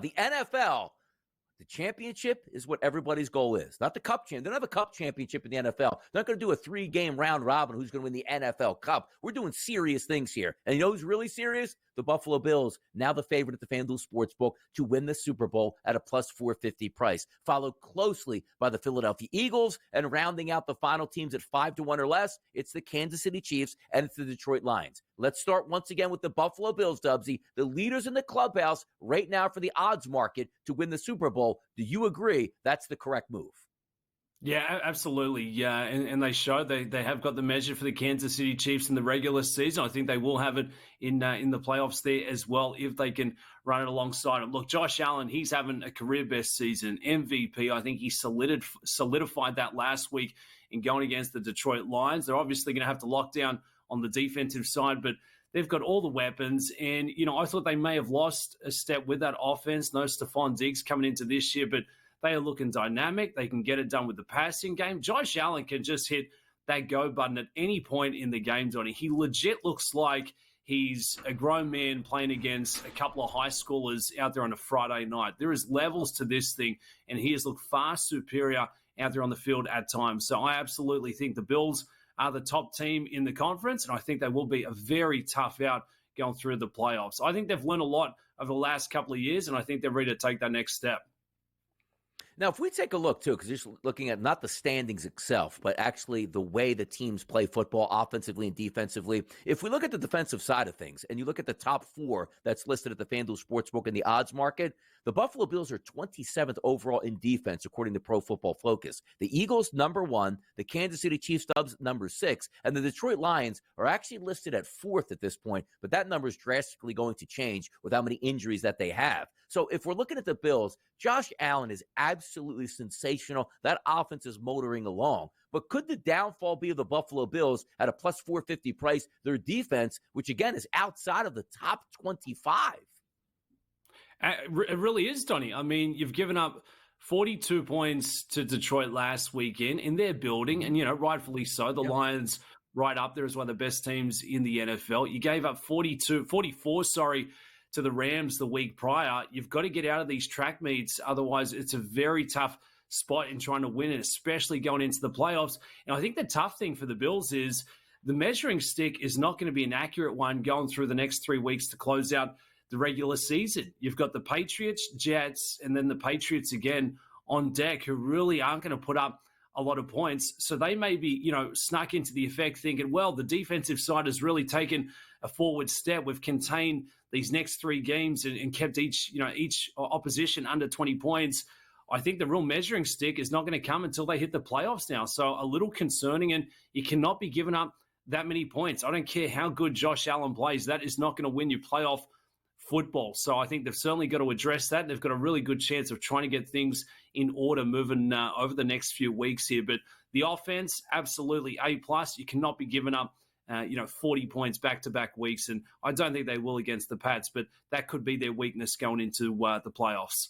The NFL, the championship is what everybody's goal is, not the cup champion. They don't have a cup championship in the NFL. They're not going to do a 3-game round robin who's going to win the NFL Cup. We're doing serious things here. And you know who's really serious? The Buffalo Bills, now the favorite at the FanDuel Sportsbook to win the Super Bowl at a plus 450 price, followed closely by the Philadelphia Eagles, and rounding out the final teams at 5-1 or less, it's the Kansas City Chiefs and it's the Detroit Lions. Let's start once again with the Buffalo Bills, Dubsy, the leaders in the clubhouse right now for the odds market to win the Super Bowl. Do you agree that's the correct move? Yeah, absolutely. Yeah, and they show they have got the measure for the Kansas City Chiefs in the regular season. I think they will have it in the playoffs there as well if they can run it alongside them. Look, Josh Allen, he's having a career best season, MVP. I think he solidified that last week in going against the Detroit Lions. They're obviously going to have to lock down on the defensive side, but they've got all the weapons. And, I thought they may have lost a step with that offense. No Stephon Diggs coming into this year, but they are looking dynamic. They can get it done with the passing game. Josh Allen can just hit that go button at any point in the game, Donnie. He legit looks like he's a grown man playing against a couple of high schoolers out there on a Friday night. There is levels to this thing, and he has looked far superior out there on the field at times. So I absolutely think the Bills are the top team in the conference, and I think they will be a very tough out going through the playoffs. I think they've learned a lot over the last couple of years, and I think they're ready to take that next step. Now, if we take a look, too, because you're looking at not the standings itself, but actually the way the teams play football offensively and defensively. If we look at the defensive side of things and you look at the top 4 that's listed at the FanDuel Sportsbook in the odds market, the Buffalo Bills are 27th overall in defense, according to Pro Football Focus. The Eagles, number 1, the Kansas City Chiefs, Dubs, number 6, and the Detroit Lions are actually listed at 4th at this point, but that number is drastically going to change with how many injuries that they have. So if we're looking at the Bills, Josh Allen is absolutely sensational. That offense is motoring along. But could the downfall be of the Buffalo Bills at a plus 450 price, their defense, which again is outside of the top 25? It really is, Donnie. I mean, you've given up 42 points to Detroit last weekend in their building, and, rightfully so. The Lions right up there as one of the best teams in the NFL. You gave up 44, to the Rams the week prior. You've got to get out of these track meets. Otherwise, it's a very tough spot in trying to win it, especially going into the playoffs. And I think the tough thing for the Bills is the measuring stick is not going to be an accurate one going through the next 3 weeks to close out the regular season. You've got the Patriots, Jets, and then the Patriots again on deck who really aren't going to put up a lot of points. So they may be, snuck into the effect thinking, well, the defensive side has really taken a forward step. We've contained these next 3 games and kept each opposition under 20 points. I think the real measuring stick is not going to come until they hit the playoffs now. So a little concerning, and you cannot be giving up that many points. I don't care how good Josh Allen plays. That is not going to win you playoff football. So I think they've certainly got to address that. They've got a really good chance of trying to get things in order moving over the next few weeks here. But the offense, absolutely A+. You cannot be giving up 40 points back-to-back weeks, and I don't think they will against the Pats, but that could be their weakness going into the playoffs.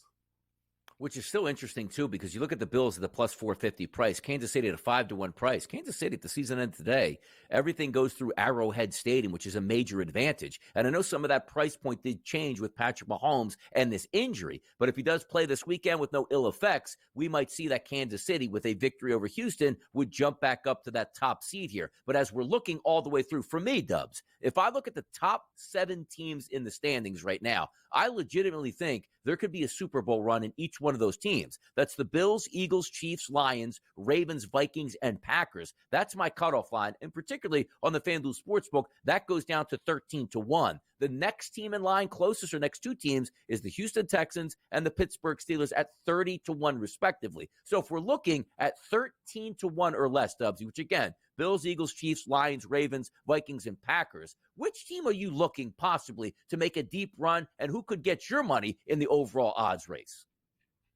Which is still interesting, too, because you look at the Bills at the plus 450 price, Kansas City at a 5-1 price. Kansas City at the season end today, everything goes through Arrowhead Stadium, which is a major advantage. And I know some of that price point did change with Patrick Mahomes and this injury, but if he does play this weekend with no ill effects, we might see that Kansas City with a victory over Houston would jump back up to that top seed here. But as we're looking all the way through, for me, Dubs, if I look at the top 7 teams in the standings right now, I legitimately think there could be a Super Bowl run in each one of those teams. That's the Bills, Eagles, Chiefs, Lions, Ravens, Vikings, and Packers. That's my cutoff line, and particularly on the FanDuel Sportsbook, that goes down to 13-1. The next team in line closest, or next 2 teams, is the Houston Texans and the Pittsburgh Steelers at 30-1 respectively. So if we're looking at 13-1 or less, Dubsy, which again, Bills, Eagles, Chiefs, Lions, Ravens, Vikings, and Packers, which team are you looking possibly to make a deep run, and who could get your money in the overall odds race?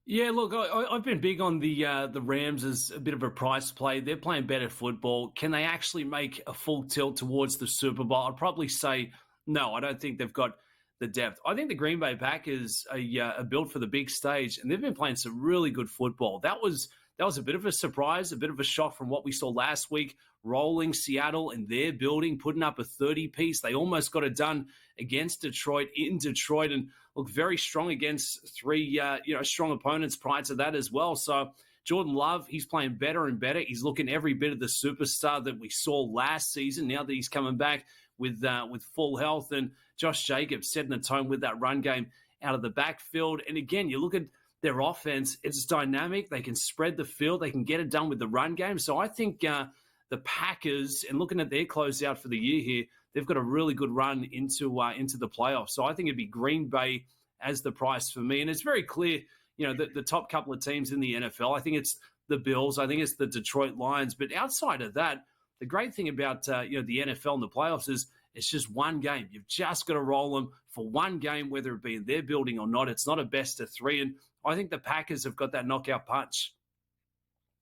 Yeah, look, I've been big on the Rams as a bit of a price play. They're playing better football. Can they actually make a full tilt towards the Super Bowl? I'd probably say no. I don't think they've got the depth. I think the Green Bay Packers are built for the big stage, and they've been playing some really good football. That was that was a bit of a surprise, a bit of a shock from what we saw last week, rolling Seattle and their building, putting up a 30-piece. They almost got it done against Detroit in Detroit and looked very strong against three strong opponents prior to that as well. So Jordan Love, he's playing better and better. He's looking every bit of the superstar that we saw last season now that he's coming back with full health. And Josh Jacobs setting the tone with that run game out of the backfield. And again, you look at their offense, it's dynamic. They can spread the field. They can get it done with the run game. So I think the Packers, and looking at their closeout for the year here, they've got a really good run into the playoffs. So I think it'd be Green Bay as the price for me. And it's very clear, the top couple of teams in the NFL, I think it's the Bills. I think it's the Detroit Lions. But outside of that, the great thing about the NFL and the playoffs is it's just one game. You've just got to roll them for one game, whether it be in their building or not. It's not a best of three. And I think the Packers have got that knockout punch.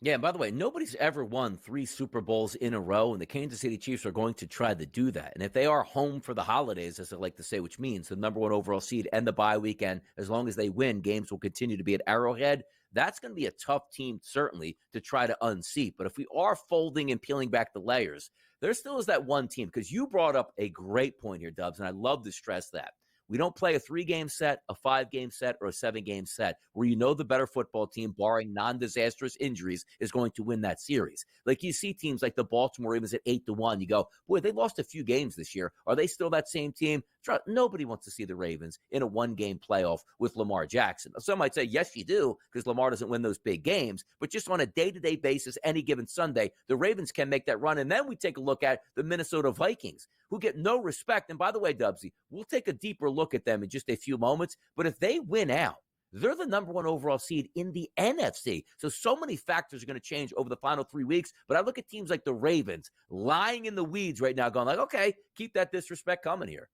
Yeah, and by the way, nobody's ever won 3 Super Bowls in a row, and the Kansas City Chiefs are going to try to do that. And if they are home for the holidays, as I like to say, which means the number 1 overall seed and the bye weekend, as long as they win, games will continue to be at Arrowhead. That's going to be a tough team, certainly, to try to unseat. But if we are folding and peeling back the layers, there still is that one team, because you brought up a great point here, Dubs, and I love to stress that. We don't play a 3-game set, a 5-game set, or a 7-game set where the better football team, barring non-disastrous injuries, is going to win that series. Like you see teams like the Baltimore Ravens at 8-1. You go, boy, they lost a few games this year. Are they still that same team? Nobody wants to see the Ravens in a 1-game playoff with Lamar Jackson. Some might say, yes, you do, because Lamar doesn't win those big games. But just on a day-to-day basis, any given Sunday, the Ravens can make that run. And then we take a look at the Minnesota Vikings, who get no respect. And by the way, Dubsy, we'll take a deeper look at them in just a few moments. But if they win out, they're the number 1 overall seed in the NFC. So many factors are going to change over the final 3 weeks. But I look at teams like the Ravens lying in the weeds right now, going like, okay, keep that disrespect coming here.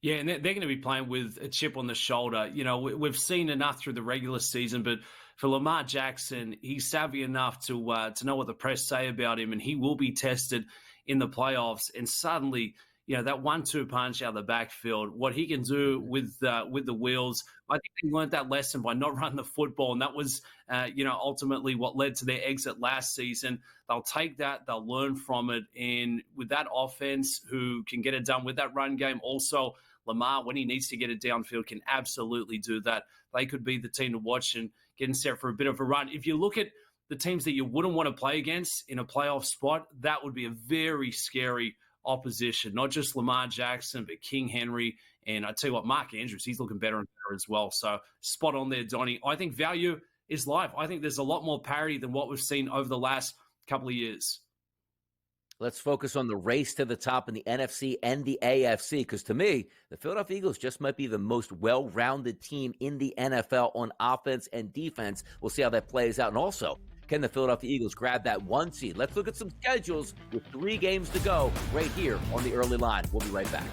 Yeah, and they're going to be playing with a chip on the shoulder. We've seen enough through the regular season, but for Lamar Jackson, he's savvy enough to know what the press say about him, and he will be tested in the playoffs. And suddenly, that 1-2 punch out of the backfield, what he can do with the wheels, I think they learned that lesson by not running the football, and that was, ultimately what led to their exit last season. They'll take that, they'll learn from it, and with that offense who can get it done with that run game, also Lamar, when he needs to get it downfield, can absolutely do that. They could be the team to watch and getting set for a bit of a run. If you look at the teams that you wouldn't want to play against in a playoff spot, that would be a very scary opposition. Not just Lamar Jackson, but King Henry. And I tell you what, Mark Andrews, he's looking better and better as well. So spot on there, Donnie. I think value is life. I think there's a lot more parity than what we've seen over the last couple of years. Let's focus on the race to the top in the NFC and the AFC, because to me, the Philadelphia Eagles just might be the most well-rounded team in the NFL on offense and defense. We'll see how that plays out. And also, can the Philadelphia Eagles grab that 1 seed? Let's look at some schedules with 3 games to go right here on the early line. We'll be right back.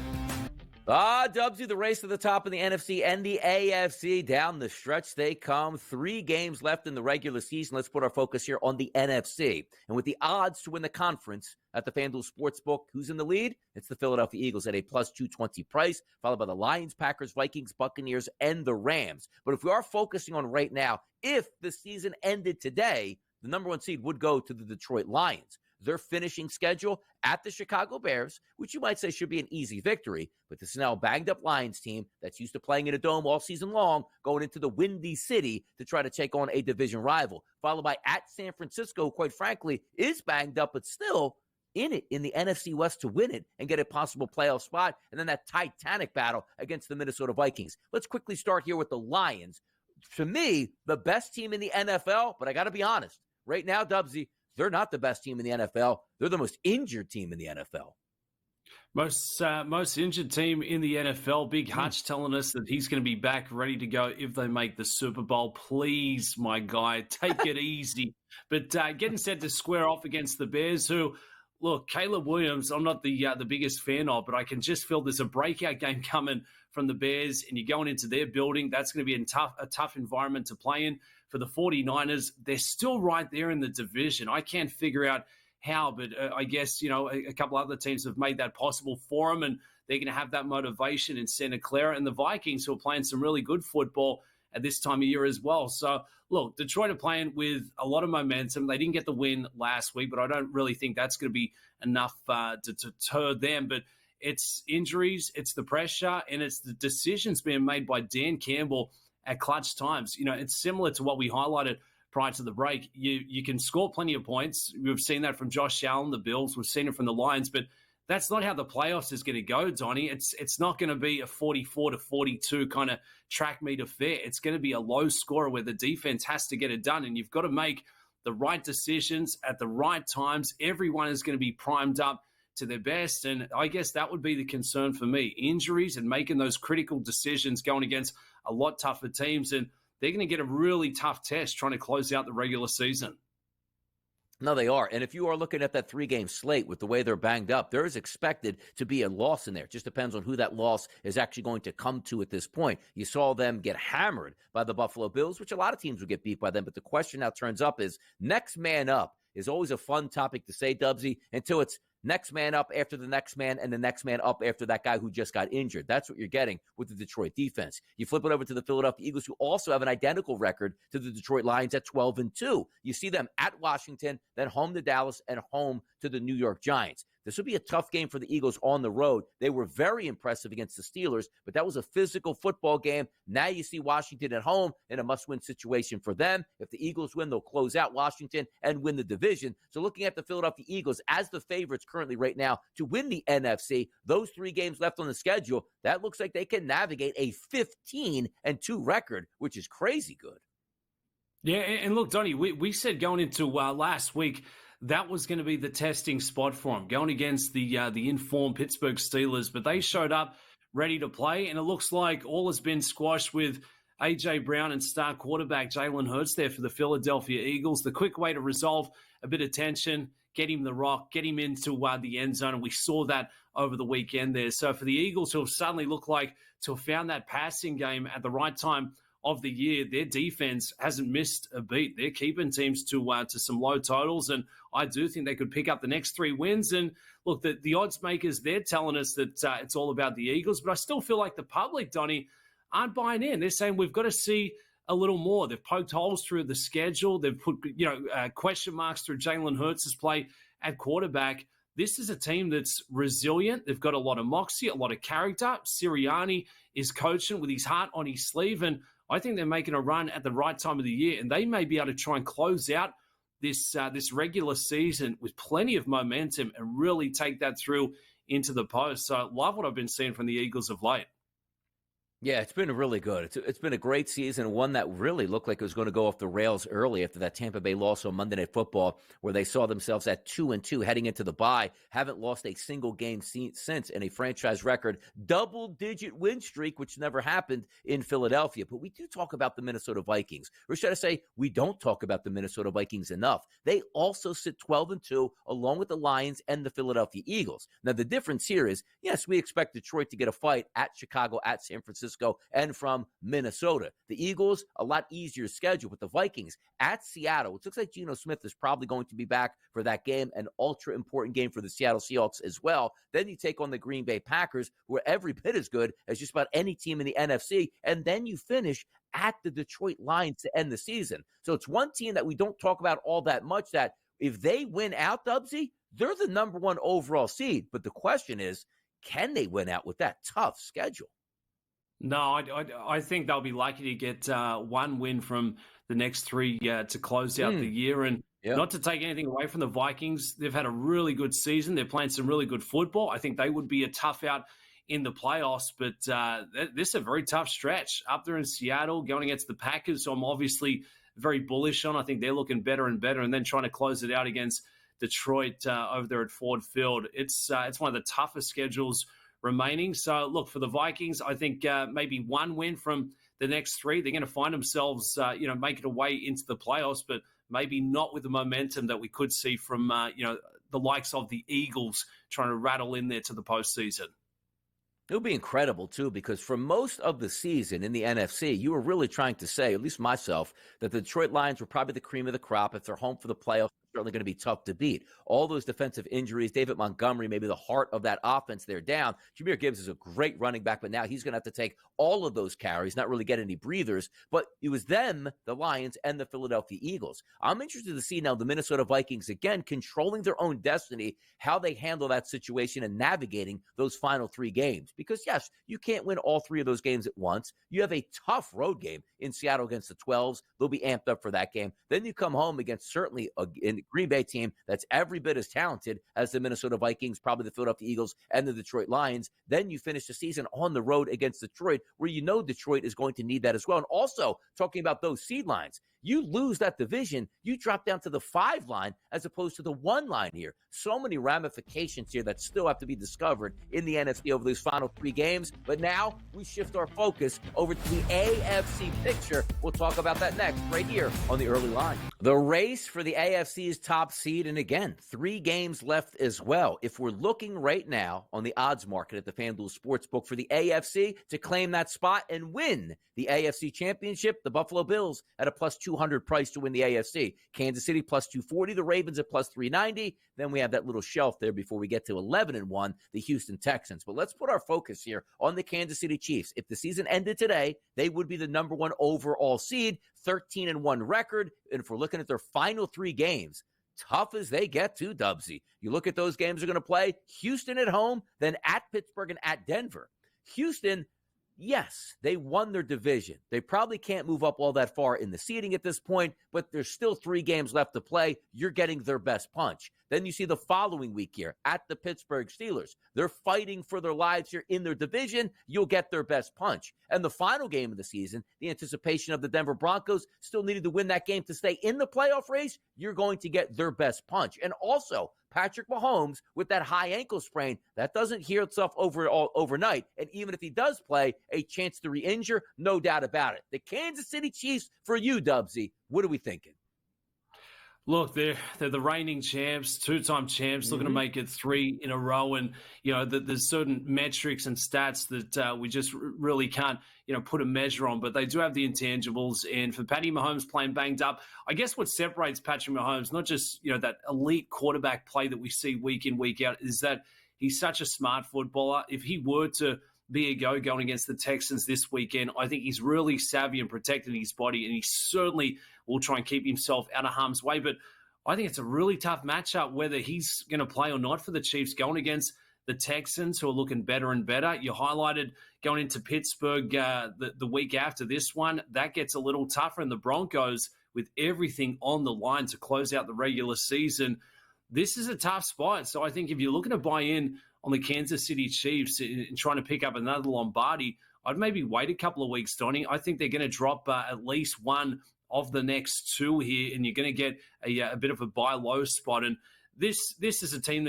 Dubsy, the race to the top in the NFC and the AFC. Down the stretch they come. 3 games left in the regular season. Let's put our focus here on the NFC. And with the odds to win the conference at the FanDuel Sportsbook, who's in the lead? It's the Philadelphia Eagles at a plus 220 price, followed by the Lions, Packers, Vikings, Buccaneers, and the Rams. But if we are focusing on right now, if the season ended today, the number 1 seed would go to the Detroit Lions. Their finishing schedule at the Chicago Bears, which you might say should be an easy victory, but this is now a banged-up Lions team that's used to playing in a dome all season long, going into the Windy City to try to take on a division rival, followed by at San Francisco, quite frankly, is banged up, but still in it in the NFC West to win it and get a possible playoff spot, and then that titanic battle against the Minnesota Vikings. Let's quickly start here with the Lions. To me, the best team in the NFL, but I got to be honest, right now, Dubsy, they're not the best team in the NFL. They're the most injured team in the NFL. Most injured team in the NFL. Big Hutch telling us that he's going to be back ready to go if they make the Super Bowl. Please, my guy, take it easy. But getting set to square off against the Bears, who, look, Caleb Williams, I'm not the biggest fan of, but I can just feel there's a breakout game coming from the Bears, and you're going into their building. That's going to be a tough environment to play in. For the 49ers, they're still right there in the division. I can't figure out how, but I guess, a couple other teams have made that possible for them, and they're going to have that motivation in Santa Clara. And the Vikings, who are playing some really good football, at this time of year as well. So, look, Detroit are playing with a lot of momentum. They didn't get the win last week, but I don't really think that's going to be enough to deter them. But it's injuries, it's the pressure, and it's the decisions being made by Dan Campbell at clutch times. It's similar to what we highlighted prior to the break. You can score plenty of points. We've seen that from Josh Allen, the Bills. We've seen it from the Lions, but that's not how the playoffs is going to go, Donnie. It's not going to be a 44-42 kind of track meet affair. It's going to be a low scorer where the defense has to get it done, and you've got to make the right decisions at the right times. Everyone is going to be primed up to their best, and I guess that would be the concern for me. Injuries and making those critical decisions going against a lot tougher teams, and they're going to get a really tough test trying to close out the regular season. No, they are. And if you are looking at that 3-game slate with the way they're banged up, there is expected to be a loss in there. It just depends on who that loss is actually going to come to at this point. You saw them get hammered by the Buffalo Bills, which a lot of teams would get beat by them. But the question now turns up is next man up is always a fun topic to say, Dubsy, until it's next man up after the next man and the next man up after that guy who just got injured. That's what you're getting with the Detroit defense. You flip it over to the Philadelphia Eagles, who also have an identical record to the Detroit Lions at 12-2. You see them at Washington, then home to Dallas, and home to the New York Giants. This would be a tough game for the Eagles on the road. They were very impressive against the Steelers, but that was a physical football game. Now you see Washington at home in a must-win situation for them. If the Eagles win, they'll close out Washington and win the division. So looking at the Philadelphia Eagles as the favorites currently right now to win the NFC, those 3 games left on the schedule, that looks like they can navigate a 15-2 record, which is crazy good. Yeah, and look, Donnie, we said going into last week that was going to be the testing spot for him, going against the informed Pittsburgh Steelers. But they showed up ready to play, and it looks like all has been squashed with A.J. Brown and star quarterback Jalen Hurts there for the Philadelphia Eagles. The quick way to resolve a bit of tension, get him the rock, get him into the end zone, and we saw that over the weekend there. So for the Eagles to have suddenly looked like to have found that passing game at the right time of the year, their defense hasn't missed a beat. They're keeping teams to some low totals, and I do think they could pick up the next 3 wins. And look, the odds makers, they're telling us that it's all about the Eagles, but I still feel like the public, Donnie, aren't buying in. They're saying we've got to see a little more. They've poked holes through the schedule. They've put question marks through Jalen Hurts' play at quarterback. This is a team that's resilient. They've got a lot of moxie, a lot of character. Sirianni is coaching with his heart on his sleeve, and I think they're making a run at the right time of the year, and they may be able to try and close out this regular season with plenty of momentum and really take that through into the post. So I love what I've been seeing from the Eagles of late. Yeah, it's been really good. It's been a great season, one that really looked like it was going to go off the rails early after that Tampa Bay loss on Monday Night Football, where they saw themselves at 2-2 heading into the bye. Haven't lost a single game since in a franchise record double-digit win streak, which never happened in Philadelphia. But we do talk about the Minnesota Vikings. Or should I say, we don't talk about the Minnesota Vikings enough. They also sit 12-2 along with the Lions and the Philadelphia Eagles. Now, the difference here is, yes, we expect Detroit to get a fight at Chicago, at San Francisco, and from Minnesota. The Eagles, a lot easier schedule, but the Vikings at Seattle, which looks like Geno Smith is probably going to be back for that game, an ultra-important game for the Seattle Seahawks as well. Then you take on the Green Bay Packers, who are every bit as good as just about any team in the NFC, and then you finish at the Detroit Lions to end the season. So it's one team that we don't talk about all that much that if they win out, Dubsy, they're the number 1 overall seed. But the question is, can they win out with that tough schedule? No, I think they'll be lucky to get 1 win from the next 3 to close out the year. And not to take anything away from the Vikings, they've had a really good season. They're playing some really good football. I think they would be a tough out in the playoffs, but this is a very tough stretch up there in Seattle going against the Packers. So I'm obviously very bullish on. I think they're looking better and better, and then trying to close it out against Detroit over there at Ford Field. It's one of the toughest schedules remaining. So, look, for the Vikings, I think maybe 1 win from the next 3. They're going to find themselves, making a way into the playoffs, but maybe not with the momentum that we could see from, the likes of the Eagles trying to rattle in there to the postseason. It would be incredible, too, because for most of the season in the NFC, you were really trying to say, at least myself, that the Detroit Lions were probably the cream of the crop. If they're home for the playoffs, certainly going to be tough to beat. All those defensive injuries, David Montgomery, maybe the heart of that offense, they're down. Jahmyr Gibbs is a great running back, but now he's going to have to take all of those carries, not really get any breathers. But it was them, the Lions, and the Philadelphia Eagles. I'm interested to see now the Minnesota Vikings, again, controlling their own destiny, how they handle that situation and navigating those final 3 games. Because, yes, you can't win all 3 of those games at once. You have a tough road game in Seattle against the 12s. They'll be amped up for that game. Then you come home against certainly a Green Bay team that's every bit as talented as the Minnesota Vikings, probably the Philadelphia Eagles, and the Detroit Lions. Then you finish the season on the road against Detroit, where you know Detroit is going to need that as well. And also, talking about those seed lines, you lose that division, you drop down to the 5 line as opposed to the 1 line here. So many ramifications here that still have to be discovered in the NFC over these final 3 games. But now we shift our focus over to the AFC picture. We'll talk about that next right here on the Early Line. The race for the AFC's top seed, and again, 3 games left as well. If we're looking right now on the odds market at the FanDuel Sportsbook for the AFC to claim that spot and win the AFC Championship, the Buffalo Bills at a plus 200 price to win the AFC. Kansas City plus 240, the Ravens at plus 390. Then we have that little shelf there before we get to 11-1, the Houston Texans. But let's put our focus here on the Kansas City Chiefs. If the season ended today, they would be the number 1 overall seed, 13-1 record. And if we're looking at their final 3 games, tough as they get to, Dubsy. You look at those games they're going to play, Houston at home, then at Pittsburgh and at Denver. Houston, yes, they won their division. They probably can't move up all that far in the seeding at this point, but there's still 3 games left to play. You're getting their best punch. Then you see the following week here at the Pittsburgh Steelers. They're fighting for their lives here in their division. You'll get their best punch. And the final game of the season, the anticipation of the Denver Broncos still needed to win that game to stay in the playoff race. You're going to get their best punch. And also, Patrick Mahomes with that high ankle sprain, that doesn't heal itself overnight. And even if he does play, a chance to re-injure, no doubt about it. The Kansas City Chiefs for you, Dubsy. What are we thinking? Look, they're the reigning champs, 2-time champs, looking to make it 3 in a row. And, you know, there's certain metrics and stats that we just really can't, put a measure on. But they do have the intangibles. And for Patty Mahomes playing banged up, I guess what separates Patrick Mahomes, not just, that elite quarterback play that we see week in, week out, is that he's such a smart footballer. If he were to be a go going against the Texans this weekend, I think he's really savvy in protecting his body, and he certainly will try and keep himself out of harm's way. But I think it's a really tough matchup whether he's going to play or not for the Chiefs going against the Texans, who are looking better and better. You highlighted going into Pittsburgh the week after this one. That gets a little tougher, and the Broncos, with everything on the line to close out the regular season, this is a tough spot. So I think if you're looking to buy in on the Kansas City Chiefs and trying to pick up another Lombardi, I'd maybe wait a couple of weeks, Donnie. I think they're going to drop at least one of the next 2 here, and you're going to get a bit of a buy low spot. And this is a team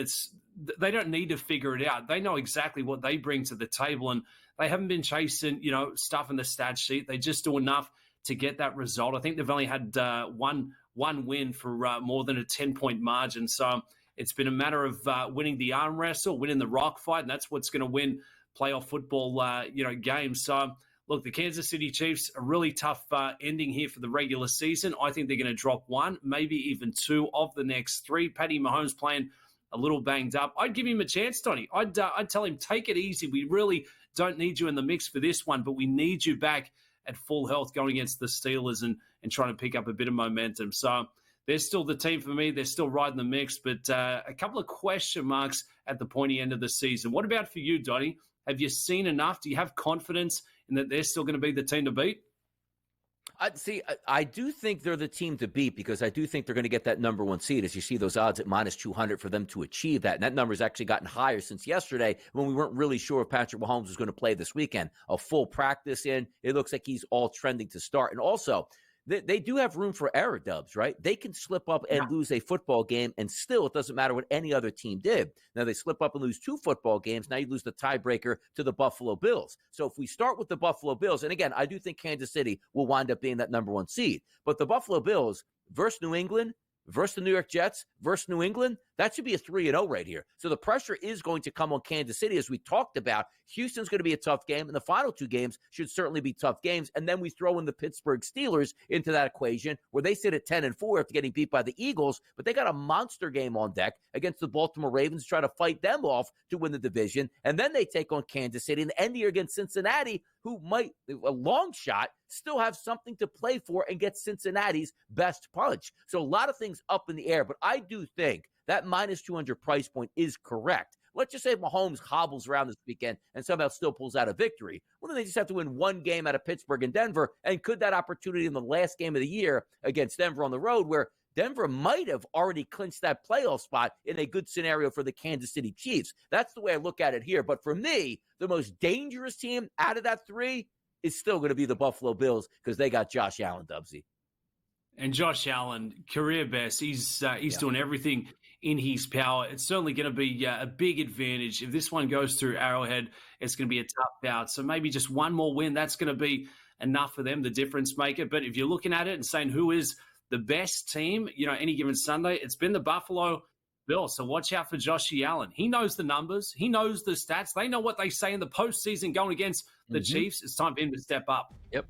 they don't need to figure it out. They know exactly what they bring to the table, and they haven't been chasing, stuff in the stat sheet. They just do enough to get that result. I think they've only had one win for more than a 10-point margin. So it's been a matter of winning the arm wrestle, winning the rock fight, and that's what's going to win playoff football, games. So, look, the Kansas City Chiefs, a really tough ending here for the regular season. I think they're going to drop 1, maybe even 2 of the next 3. Patty Mahomes playing a little banged up. I'd give him a chance, Donnie. I'd tell him, take it easy. We really don't need you in the mix for this one, but we need you back at full health going against the Steelers and trying to pick up a bit of momentum. So they're still the team for me. They're still riding the mix, but a couple of question marks at the pointy end of the season. What about for you, Donnie? Have you seen enough? Do you have confidence in that they're still going to be the team to beat? I do think they're the team to beat because I do think they're going to get that number 1 seed as you see those odds at minus 200 for them to achieve that. And that number has actually gotten higher since yesterday when we weren't really sure if Patrick Mahomes was going to play this weekend. A full practice in. It looks like he's all trending to start. And also, they do have room for error, Dubs, right? They can slip up and lose a football game, and still it doesn't matter what any other team did. Now, they slip up and lose 2 football games. Now you lose the tiebreaker to the Buffalo Bills. So if we start with the Buffalo Bills, and again, I do think Kansas City will wind up being that number 1 seed. But the Buffalo Bills versus New England, versus the New York Jets, versus New England, That should be a 3-0 right here. So the pressure is going to come on Kansas City, as we talked about. Houston's going to be a tough game, and the final two games should certainly be tough games. And then we throw in the Pittsburgh Steelers into that equation, where they sit at 10-4 after getting beat by the Eagles, but they got a monster game on deck against the Baltimore Ravens to try to fight them off to win the division. And then they take on Kansas City and end the year against Cincinnati, who might, a long shot, still have something to play for and get Cincinnati's best punch. So a lot of things up in the air, but I do think that minus 200 price point is correct. Let's just say Mahomes hobbles around this weekend and somehow still pulls out a victory. Well, then they just have to win one game out of Pittsburgh and Denver. And could that opportunity in the last game of the year against Denver on the road, where Denver might have already clinched that playoff spot in a good scenario for the Kansas City Chiefs? That's the way I look at it here. But for me, the most dangerous team out of that three is still going to be the Buffalo Bills, because they got Josh Allen, Dubsy. And Josh Allen, career best. He's doing everything in his power. It's certainly going to be a big advantage. If this one goes through Arrowhead, it's going to be a tough bout. So maybe just one more win, that's going to be enough for them, the difference maker. But if you're looking at it and saying who is the best team, any given Sunday, it's been the Buffalo Bills. So watch out for Josh Allen. He knows the numbers. He knows the stats. They know what they say in the postseason going against the Chiefs. It's time for him to step up. Yep.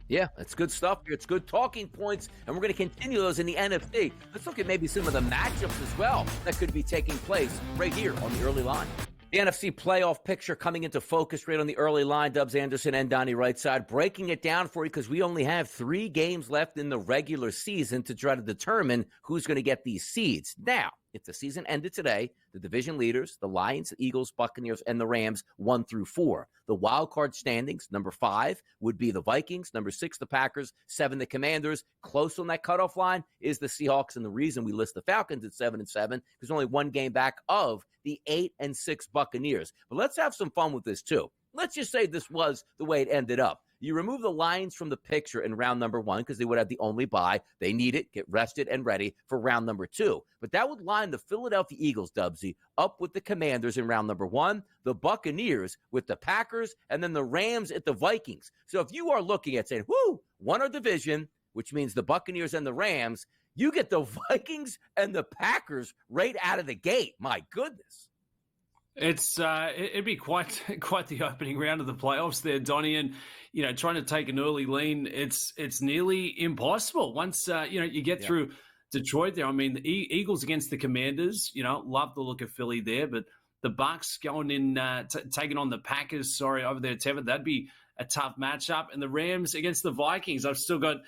Yeah, it's good stuff. It's good talking points, and we're going to continue those in the NFC. Let's look at maybe some of the matchups as well that could be taking place right here on the early line. The NFC playoff picture coming into focus right on the early line. Dubs Anderson and Donnie right side, breaking it down for you, because we only have 3 games left in the regular season to try to determine who's going to get these seeds. Now, if the season ended today, the division leaders, the Lions, the Eagles, Buccaneers, and the Rams, 1 through 4. The wild card standings, number 5 would be the Vikings, number 6 the Packers, 7 the Commanders. Close on that cutoff line is the Seahawks, and the reason we list the Falcons at 7-7 is only 1 game back of the 8-6 Buccaneers. But let's have some fun with this too. Let's just say this was the way it ended up. You remove the Lions from the picture in round number 1, because they would have the only bye. They need it, get rested and ready for round number 2. But that would line the Philadelphia Eagles, Dubsy, up with the Commanders in round number 1, the Buccaneers with the Packers, and then the Rams at the Vikings. So if you are looking at saying, won our division, which means the Buccaneers and the Rams, you get the Vikings and the Packers right out of the gate. My goodness. It'd be quite the opening round of the playoffs there, Donnie, and trying to take an early lean, it's nearly impossible once you get through Detroit there. I mean, the Eagles against the Commanders, love the look of Philly there, but the Bucs going in taking on the Packers, over there, Tevin, that'd be a tough matchup. And the Rams against the Vikings, I've still got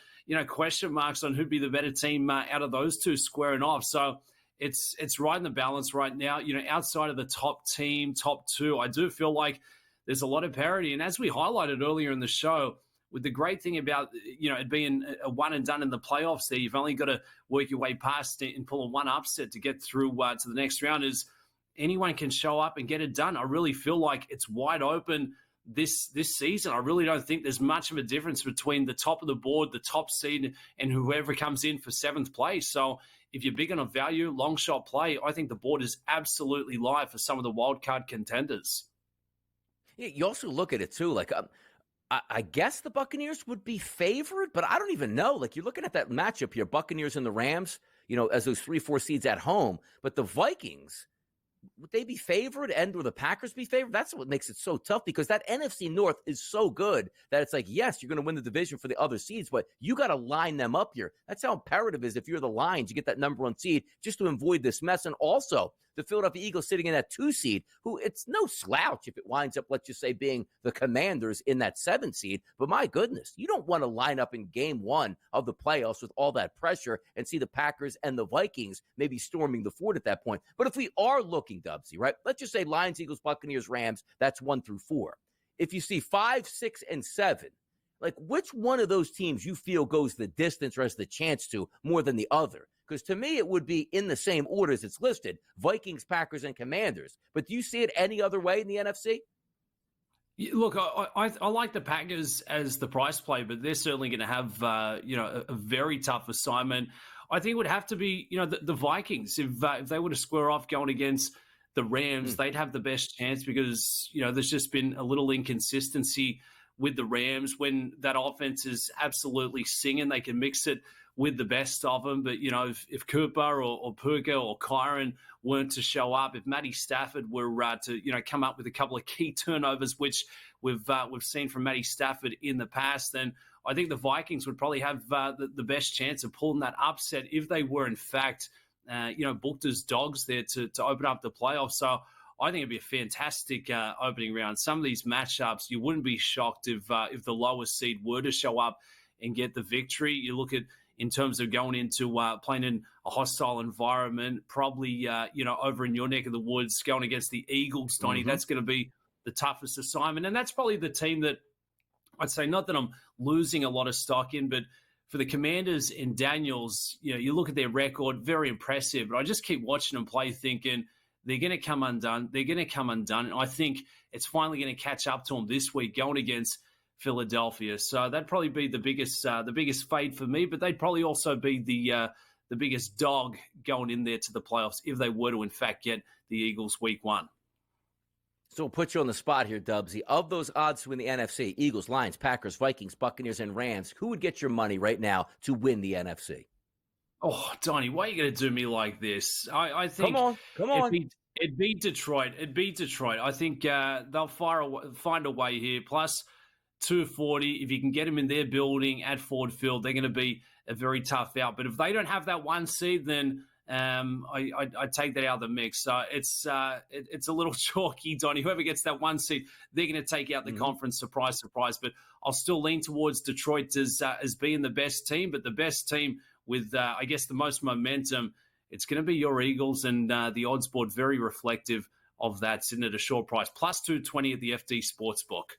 question marks on who'd be the better team out of those two squaring off. So it's right in the balance right now. Outside of the top team, top 2, I do feel like there's a lot of parity. And as we highlighted earlier in the show, with the great thing about it being a one and done in the playoffs, there you've only got to work your way past it and pull a one upset to get through to the next round. Is anyone can show up and get it done. I really feel like it's wide open this season. I really don't think there's much of a difference between the top of the board, the top seed, and whoever comes in for 7th place. So if you're big on a value, long shot play, I think the board is absolutely live for some of the wild card contenders. Yeah, you also look at it too, like I guess the Buccaneers would be favored, but I don't even know. Like, you're looking at that matchup here, Buccaneers and the Rams, as those 3-4 seeds at home. But the Vikings, would they be favored, and would the Packers be favored? That's what makes it so tough, because that NFC North is so good that it's like, yes, you're going to win the division for the other seeds, but you got to line them up here. That's how imperative it is. If you're the Lions, you get that number 1 seed just to avoid this mess. And also, the Philadelphia Eagles sitting in that 2 seed, who it's no slouch if it winds up, let's just say, being the Commanders in that 7 seed. But my goodness, you don't want to line up in game 1 of the playoffs with all that pressure and see the Packers and the Vikings maybe storming the fort at that point. But if we are looking, Dubsy, right, let's just say Lions, Eagles, Buccaneers, Rams, that's 1 through 4. If you see 5, 6, and 7, like, which one of those teams you feel goes the distance or has the chance to more than the other? Because to me, it would be in the same order as it's listed, Vikings, Packers, and Commanders. But do you see it any other way in the NFC? Look, I like the Packers as the price play, but they're certainly going to have a very tough assignment. I think it would have to be the Vikings. If they were to square off going against the Rams, they'd have the best chance, because there's just been a little inconsistency with the Rams. When that offense is absolutely singing, they can mix it with the best of them. But, if Cooper or Puka or Kyron weren't to show up, if Matty Stafford were to, come up with a couple of key turnovers, which we've seen from Matty Stafford in the past, then I think the Vikings would probably have the best chance of pulling that upset if they were, in fact, booked as dogs there to open up the playoffs. So I think it'd be a fantastic opening round. Some of these matchups, you wouldn't be shocked if the lowest seed were to show up and get the victory. You look at, in terms of going into playing in a hostile environment, probably, over in your neck of the woods, going against the Eagles, Donnie, that's going to be the toughest assignment. And that's probably the team that I'd say, not that I'm losing a lot of stock in, but for the Commanders and Daniels, you look at their record, very impressive. But I just keep watching them play thinking they're going to come undone. They're going to come undone. And I think it's finally going to catch up to them this week going against Philadelphia. So that'd probably be the biggest fade for me, but they'd probably also be the biggest dog going in there to the playoffs if they were to, in fact, get the Eagles week 1. So we'll put you on the spot here, Dubsy. Of those odds to win the NFC, Eagles, Lions, Packers, Vikings, Buccaneers, and Rams, who would get your money right now to win the NFC? Oh, Donnie, why are you going to do me like this? I think Come on. It'd be Detroit. I think they'll find a way here. Plus 240, if you can get them in their building at Ford Field, they're going to be a very tough out. But if they don't have that 1 seed, then I take that out of the mix. So it's a little chalky, Donnie. Whoever gets that 1 seed, they're going to take out the conference. Surprise, surprise. But I'll still lean towards Detroit as being the best team. But the best team with, I guess, the most momentum, it's going to be your Eagles. And the odds board very reflective of that, sitting at a short price. Plus 220 at the FD Sportsbook.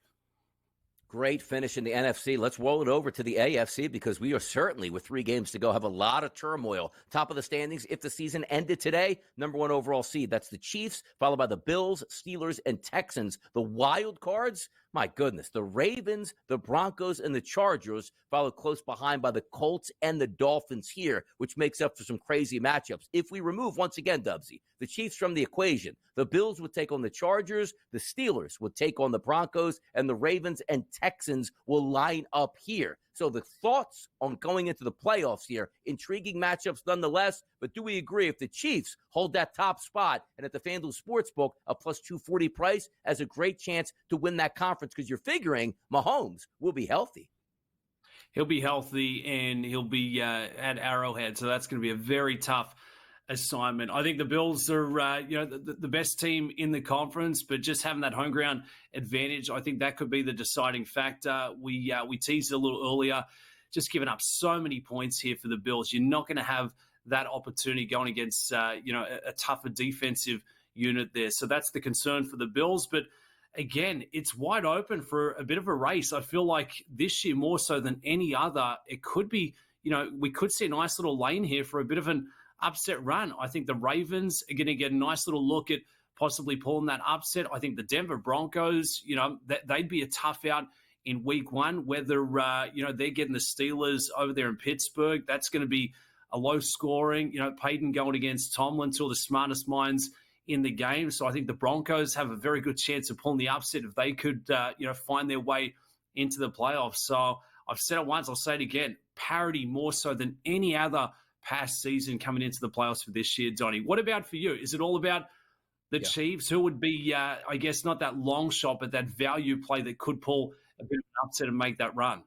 Great finish in the NFC. Let's roll it over to the AFC because we are certainly, with 3 games to go, have a lot of turmoil. Top of the standings, if the season ended today, number 1 overall seed, that's the Chiefs, followed by the Bills, Steelers, and Texans. The wild cards, my goodness, the Ravens, the Broncos, and the Chargers, followed close behind by the Colts and the Dolphins here, which makes up for some crazy matchups. If we remove, once again, Dubsy, the Chiefs from the equation, the Bills would take on the Chargers, the Steelers would take on the Broncos, and the Ravens and Texans will line up here. So the thoughts on going into the playoffs here, intriguing matchups nonetheless, but do we agree if the Chiefs hold that top spot and at the FanDuel Sportsbook, a plus 240 price has a great chance to win that conference because you're figuring Mahomes will be healthy. He'll be healthy and he'll be at Arrowhead, so that's going to be a very tough assignment. I think the Bills are, the best team in the conference, but just having that home ground advantage, I think that could be the deciding factor. We teased it a little earlier, just giving up so many points here for the Bills. You're not going to have that opportunity going against, a tougher defensive unit there. So that's the concern for the Bills. But again, it's wide open for a bit of a race. I feel like this year more so than any other, it could be, we could see a nice little lane here for a bit of an upset run. I think the Ravens are going to get a nice little look at possibly pulling that upset. I think the Denver Broncos, they'd be a tough out in week 1, whether, they're getting the Steelers over there in Pittsburgh. That's going to be a low scoring, Peyton going against Tomlin, two of the smartest minds in the game. So I think the Broncos have a very good chance of pulling the upset if they could, find their way into the playoffs. So I've said it once, I'll say it again, parity more so than any other past season coming into the playoffs for this year, Donnie. What about for you? Is it all about the Chiefs, who would be, I guess, not that long shot, but that value play that could pull a bit of an upset and make that run?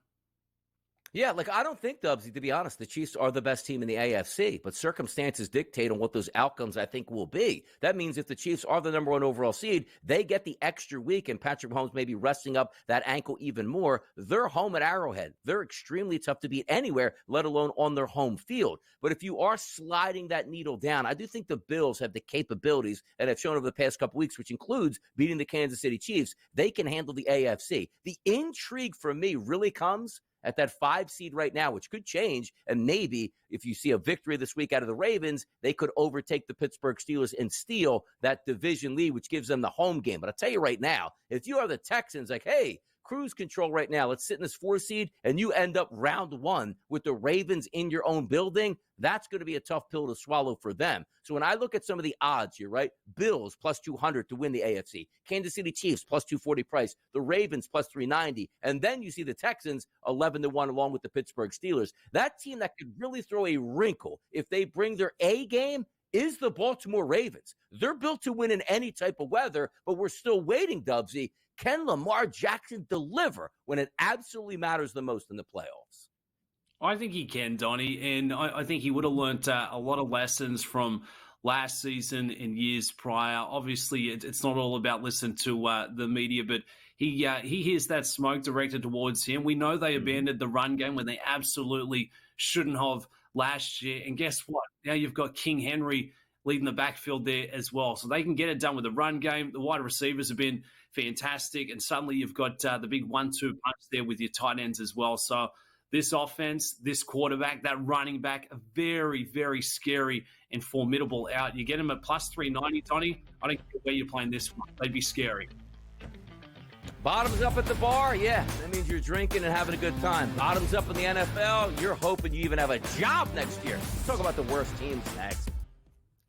Yeah, I don't think, Dubsy, to be honest, the Chiefs are the best team in the AFC, but circumstances dictate on what those outcomes, I think, will be. That means if the Chiefs are the number 1 overall seed, they get the extra week, and Patrick Mahomes may be resting up that ankle even more. They're home at Arrowhead. They're extremely tough to beat anywhere, let alone on their home field. But if you are sliding that needle down, I do think the Bills have the capabilities that have shown over the past couple weeks, which includes beating the Kansas City Chiefs. They can handle the AFC. The intrigue for me really comes at that 5 seed right now, which could change. And maybe if you see a victory this week out of the Ravens, they could overtake the Pittsburgh Steelers and steal that division lead, which gives them the home game. But I'll tell you right now, if you are the Texans, hey, cruise control right now. Let's sit in this 4 seed, and you end up round 1 with the Ravens in your own building. That's going to be a tough pill to swallow for them. So when I look at some of the odds here, right? Bills plus 200 to win the AFC. Kansas City Chiefs plus 240 price. The Ravens plus 390. And then you see the Texans 11-1 along with the Pittsburgh Steelers. That team that could really throw a wrinkle if they bring their A game is the Baltimore Ravens. They're built to win in any type of weather, but we're still waiting, Dubsy. Can Lamar Jackson deliver when it absolutely matters the most in the playoffs? I think he can, Donnie, and I think he would have learned a lot of lessons from last season and years prior. Obviously, it's not all about listening to the media, but he hears that smoke directed towards him. We know they abandoned the run game when they absolutely shouldn't have last year. And guess what? Now you've got King Henry leading the backfield there as well. So they can get it done with the run game. The wide receivers have been fantastic. And suddenly you've got the big 1-2 punch there with your tight ends as well. So this offense, this quarterback, that running back, a very, very scary and formidable out. You get him at plus 390, Tony. I don't care where you're playing this one. They'd be scary. Bottoms up at the bar, yeah, that means you're drinking and having a good time. Bottoms up in the NFL, you're hoping you even have a job next year. Let's talk about the worst teams next.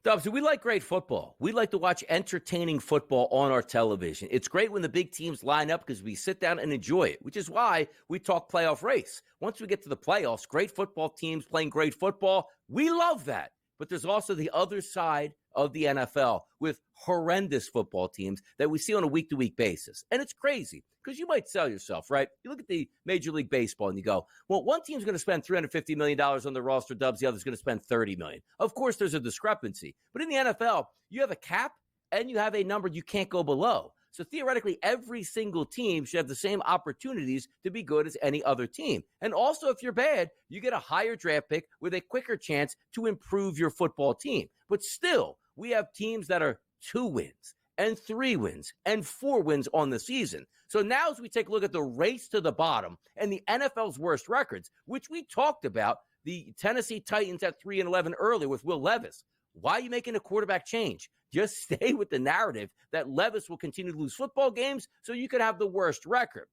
Dubs, we like great football. We like to watch entertaining football on our television. It's great when the big teams line up because we sit down and enjoy it, which is why we talk playoff race. Once we get to the playoffs, great football teams playing great football, we love that. But there's also the other side of the NFL with horrendous football teams that we see on a week-to-week basis. And it's crazy because you might sell yourself, right? You look at the Major League Baseball and you go, well, one team's going to spend $350 million on the roster, Dubs, the other's going to spend $30 million. Of course, there's a discrepancy. But in the NFL, you have a cap and you have a number you can't go below. So theoretically, every single team should have the same opportunities to be good as any other team. And also, if you're bad, you get a higher draft pick with a quicker chance to improve your football team. But still, we have teams that are 2 wins and 3 wins and 4 wins on the season. So now as we take a look at the race to the bottom and the NFL's worst records, which we talked about, the Tennessee Titans at 3-11 earlier with Will Levis. Why are you making a quarterback change? Just stay with the narrative that Levis will continue to lose football games so you could have the worst record.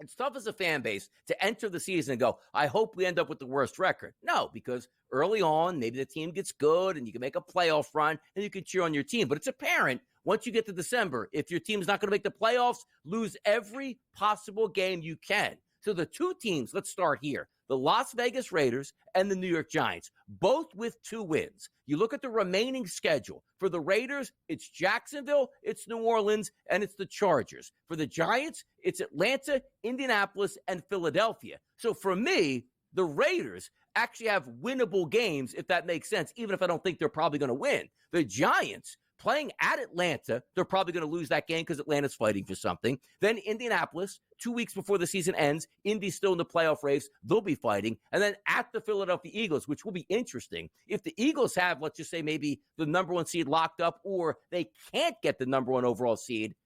It's tough as a fan base to enter the season and go, I hope we end up with the worst record. No, because early on, maybe the team gets good and you can make a playoff run and you can cheer on your team. But it's apparent once you get to December, if your team's not going to make the playoffs, lose every possible game you can. So the 2 teams, let's start here. The Las Vegas Raiders and the New York Giants, both with 2 wins. You look at the remaining schedule. For the Raiders, it's Jacksonville, it's New Orleans, and it's the Chargers. For the Giants, it's Atlanta, Indianapolis, and Philadelphia. So for me, the Raiders actually have winnable games, if that makes sense, even if I don't think they're probably going to win. The Giants, playing at Atlanta, they're probably going to lose that game because Atlanta's fighting for something. Then Indianapolis, 2 weeks before the season ends, Indy's still in the playoff race. They'll be fighting. And then at the Philadelphia Eagles, which will be interesting. If the Eagles have, let's just say, maybe the number 1 seed locked up, or they can't get the number 1 overall seed,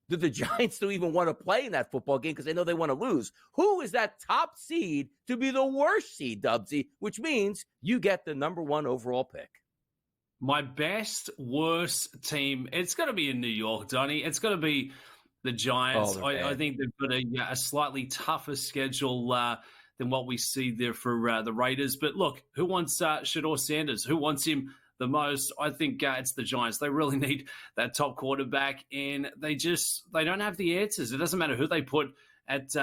do the Giants still even want to play in that football game because they know they want to lose? Who is that top seed to be the worst seed, Dubsy? Which means you get the number 1 overall pick. My best, worst team, it's going to be in New York, Donnie. It's going to be the Giants. I think they've got a slightly tougher schedule than what we see there for the Raiders. But look, who wants Shedeur Sanders? Who wants him the most? I think it's the Giants. They really need that top quarterback, and they don't have the answers. It doesn't matter who they put at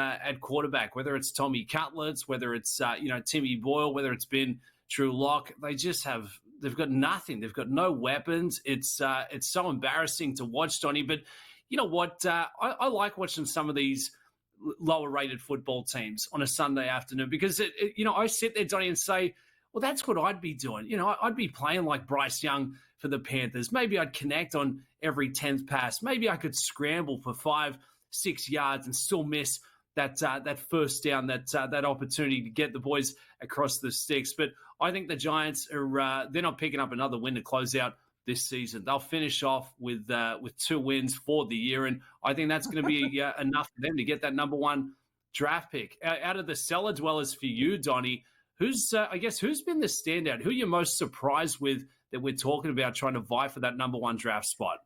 quarterback, whether it's Tommy Cutlets, whether it's Timmy Boyle, whether it's been Drew Lock. They've got nothing. They've got no weapons. It's so embarrassing to watch, Donnie. But you know what? I like watching some of these lower-rated football teams on a Sunday afternoon because, I sit there, Donnie, and say, well, that's what I'd be doing. I'd be playing like Bryce Young for the Panthers. Maybe I'd connect on every 10th pass. Maybe I could scramble for 5-6 yards and still miss that first down, that opportunity to get the boys across the sticks. But I think the Giants they're not picking up another win to close out this season. They'll finish off with 2 wins for the year, and I think that's going to be enough for them to get that number 1 draft pick. Out of the cellar dwellers for you, Donnie, who's been the standout? Who are you most surprised with that we're talking about trying to vie for that number 1 draft spot?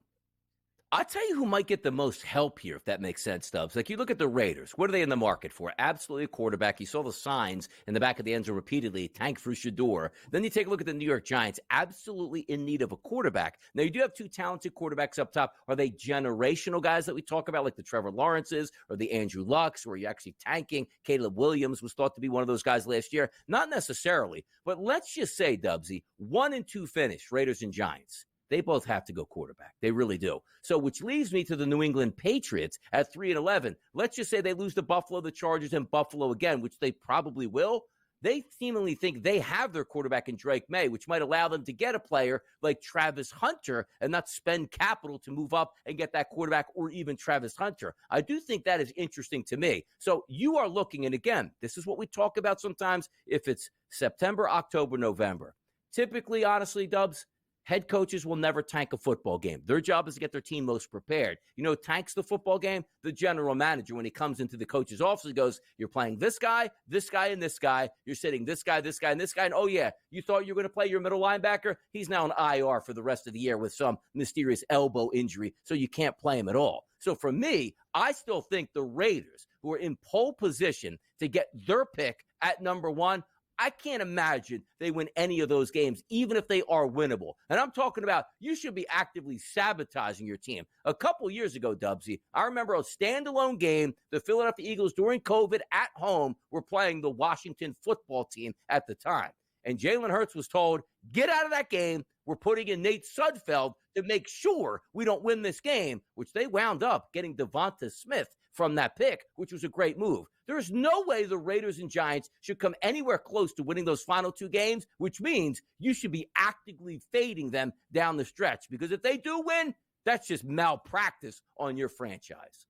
I'll tell you who might get the most help here, if that makes sense, Dubs. Like, you look at the Raiders. What are they in the market for? Absolutely a quarterback. You saw the signs in the back of the end zone repeatedly, tank for Shador. Then you take a look at the New York Giants, absolutely in need of a quarterback. Now, you do have two talented quarterbacks up top. Are they generational guys that we talk about, like the Trevor Lawrences or the Andrew Lucks, or are you actually tanking? Caleb Williams was thought to be one of those guys last year. Not necessarily. But let's just say, Dubsy, 1-2 finish, Raiders and Giants. They both have to go quarterback. They really do. So, which leaves me to the New England Patriots at 3-11. Let's just say they lose to Buffalo, the Chargers, and Buffalo again, which they probably will. They seemingly think they have their quarterback in Drake May, which might allow them to get a player like Travis Hunter and not spend capital to move up and get that quarterback, or even Travis Hunter. I do think that is interesting to me. So you are looking, and again, this is what we talk about sometimes if it's September, October, November. Typically, honestly, Dubs, head coaches will never tank a football game. Their job is to get their team most prepared. You know, tanks the football game, the general manager, when he comes into the coach's office, he goes, you're playing this guy, and this guy. You're sitting this guy, and this guy. And, oh, yeah, you thought you were going to play your middle linebacker? He's now on IR for the rest of the year with some mysterious elbow injury, so you can't play him at all. So for me, I still think the Raiders, who are in pole position to get their pick at number 1, I can't imagine they win any of those games, even if they are winnable. And I'm talking about you should be actively sabotaging your team. A couple years ago, Dubsy, I remember a standalone game. The Philadelphia Eagles during COVID at home were playing the Washington football team at the time. And Jalen Hurts was told, get out of that game. We're putting in Nate Sudfeld to make sure we don't win this game, which they wound up getting Devonta Smith from that pick, which was a great move. There is no way the Raiders and Giants should come anywhere close to winning those final 2 games, which means you should be actively fading them down the stretch. Because if they do win, that's just malpractice on your franchise.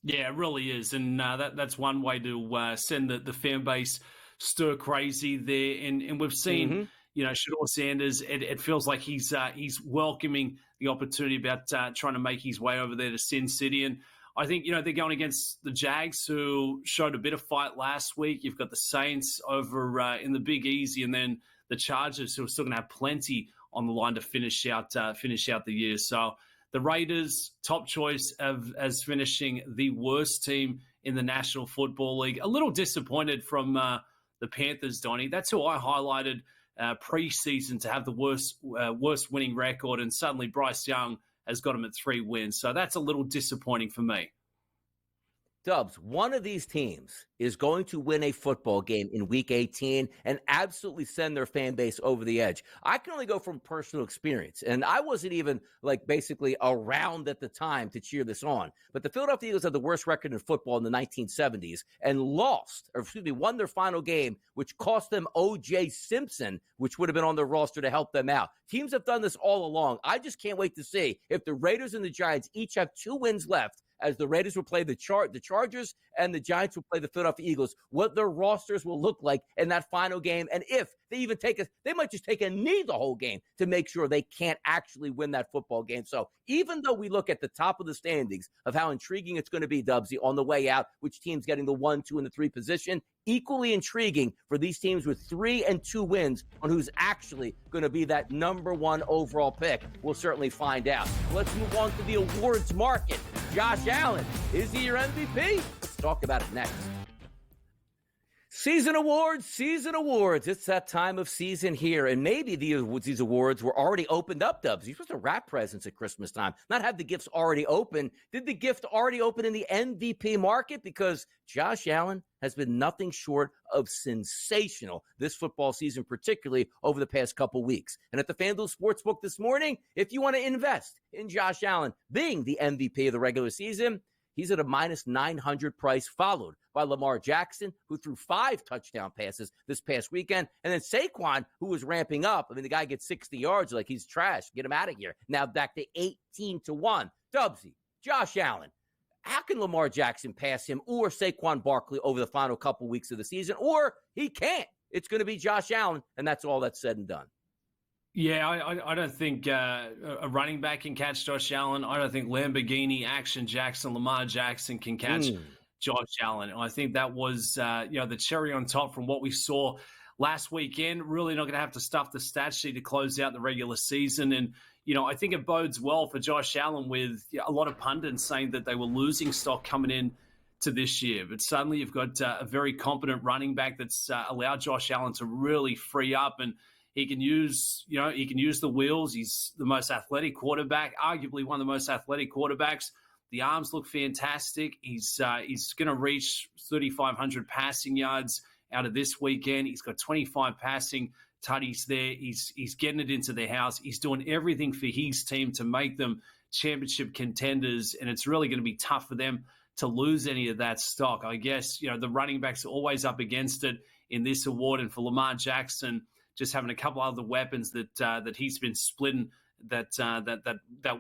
Yeah, it really is. And that's one way to send the fan base stir crazy there. And we've seen, you know, Shador Sanders, it feels like he's welcoming the opportunity about trying to make his way over there to Sin City. And I think, you know, they're going against the Jags, who showed a bit of fight last week. You've got the Saints over in the Big Easy, and then the Chargers, who are still going to have plenty on the line to finish out the year. So the Raiders, top choice as finishing the worst team in the National Football League. A little disappointed from the Panthers, Donnie. That's who I highlighted preseason to have the worst winning record, and suddenly Bryce Young has got him at 3 wins. So that's a little disappointing for me. Dubs, one of these teams is going to win a football game in Week 18 and absolutely send their fan base over the edge. I can only go from personal experience, and I wasn't even basically around at the time to cheer this on. But the Philadelphia Eagles had the worst record in football in the 1970s and won their final game, which cost them O.J. Simpson, which would have been on their roster to help them out. Teams have done this all along. I just can't wait to see if the Raiders and the Giants each have 2 wins left, as the Raiders will play the Chargers and the Giants will play the Philadelphia Eagles, what their rosters will look like in that final game. And if they even they might just take a knee the whole game to make sure they can't actually win that football game. So even though we look at the top of the standings of how intriguing it's going to be, Dubsy, on the way out, which team's getting the 1, 2, and the 3 position, equally intriguing for these teams with 3 and 2 wins on who's actually going to be that number 1 overall pick. We'll certainly find out. Let's move on to the awards market. Josh Allen, is he your MVP? Let's talk about it next. Season awards. It's that time of season here. And maybe these awards were already opened up, Dubs. You're supposed to wrap presents at Christmas time, not have the gifts already open. Did the gift already open in the MVP market? Because Josh Allen has been nothing short of sensational this football season, particularly over the past couple weeks. And at the FanDuel Sportsbook this morning, if you want to invest in Josh Allen being the MVP of the regular season, he's at a -900 price, followed by Lamar Jackson, who threw 5 touchdown passes this past weekend. And then Saquon, who was ramping up. I mean, the guy gets 60 yards like he's trash. Get him out of here. Now back to 18-1. Dubsy, Josh Allen. How can Lamar Jackson pass him or Saquon Barkley over the final couple weeks of the season? Or he can't. It's going to be Josh Allen, and that's all that's said and done. Yeah, I don't think a running back can catch Josh Allen. I don't think Lamborghini, Action Jackson, Lamar Jackson can catch Josh Allen. I think that was the cherry on top from what we saw last weekend. Really not going to have to stuff the stat sheet to close out the regular season. And I think it bodes well for Josh Allen with a lot of pundits saying that they were losing stock coming in to this year. But suddenly you've got a very competent running back that's allowed Josh Allen to really free up, and he can use the wheels. He's the most athletic quarterback, arguably one of the most athletic quarterbacks. The arms look fantastic. He's going to reach 3,500 passing yards out of this weekend. He's got 25 passing tutties there. He's getting it into their house. He's doing everything for his team to make them championship contenders, and it's really going to be tough for them to lose any of that stock. I guess, the running backs are always up against it in this award, and for Lamar Jackson, just having a couple other weapons that he's been splitting that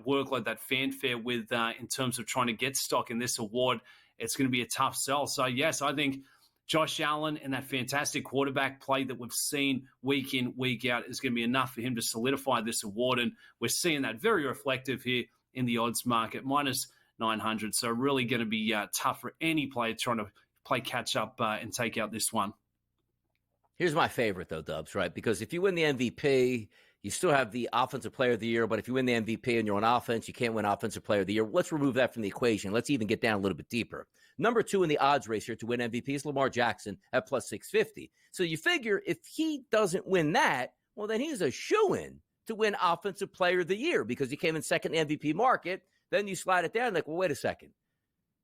workload, that fanfare with in terms of trying to get stock in this award, it's going to be a tough sell. So, yes, I think Josh Allen and that fantastic quarterback play that we've seen week in, week out is going to be enough for him to solidify this award. And we're seeing that very reflective here in the odds market, minus 900. So really going to be tough for any player trying to play catch up and take out this one. Here's my favorite, though, Dubs, right? Because if you win the MVP, you still have the Offensive Player of the Year. But if you win the MVP and you're on offense, you can't win Offensive Player of the Year. Let's remove that from the equation. Let's even get down a little bit deeper. Number 2 in the odds race here to win MVP is Lamar Jackson at plus 650. So you figure if he doesn't win that, well, then he's a shoo-in to win Offensive Player of the Year because he came in second in the MVP market. Then you slide it down like, well, wait a second.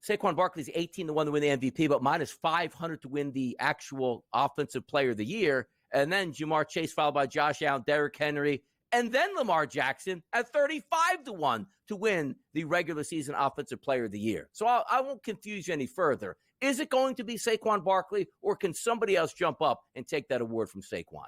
Saquon Barkley's 18 to 1 to win the MVP, but minus 500 to win the actual Offensive Player of the Year. And then Jamar Chase followed by Josh Allen, Derrick Henry, and then Lamar Jackson at 35 to 1 to win the regular season Offensive Player of the Year. So I won't confuse you any further. Is it going to be Saquon Barkley, or can somebody else jump up and take that award from Saquon?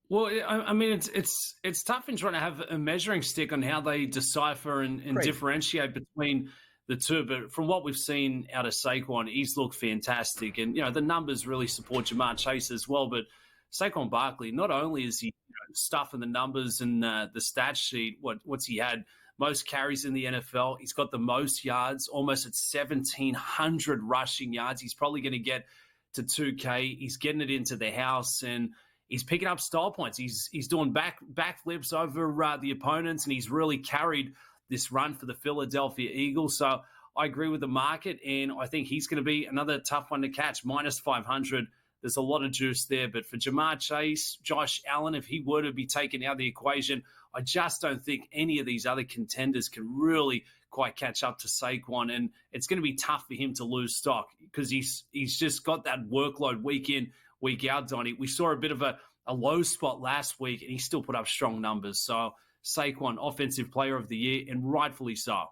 Well, I mean, it's tough in trying to have a measuring stick on how they decipher and differentiate between the two. But from what we've seen out of Saquon, he's looked fantastic. And, the numbers really support Jamar Chase as well. But Saquon Barkley, not only is he stuffing the numbers and the stat sheet, what's he had? Most carries in the NFL. He's got the most yards, almost at 1,700 rushing yards. He's probably going to get to 2K. He's getting it into the house, and he's picking up style points. He's doing backflips over the opponents, and he's really carried this run for the Philadelphia Eagles. So I agree with the market, and I think he's going to be another tough one to catch, minus 500. There's a lot of juice there. But for Jamar Chase, Josh Allen, if he were to be taken out of the equation, I just don't think any of these other contenders can really quite catch up to Saquon. And it's going to be tough for him to lose stock because he's just got that workload week in, week out, Donnie. We saw a bit of a low spot last week, and he still put up strong numbers. So Saquon, Offensive Player of the Year, and rightfully so.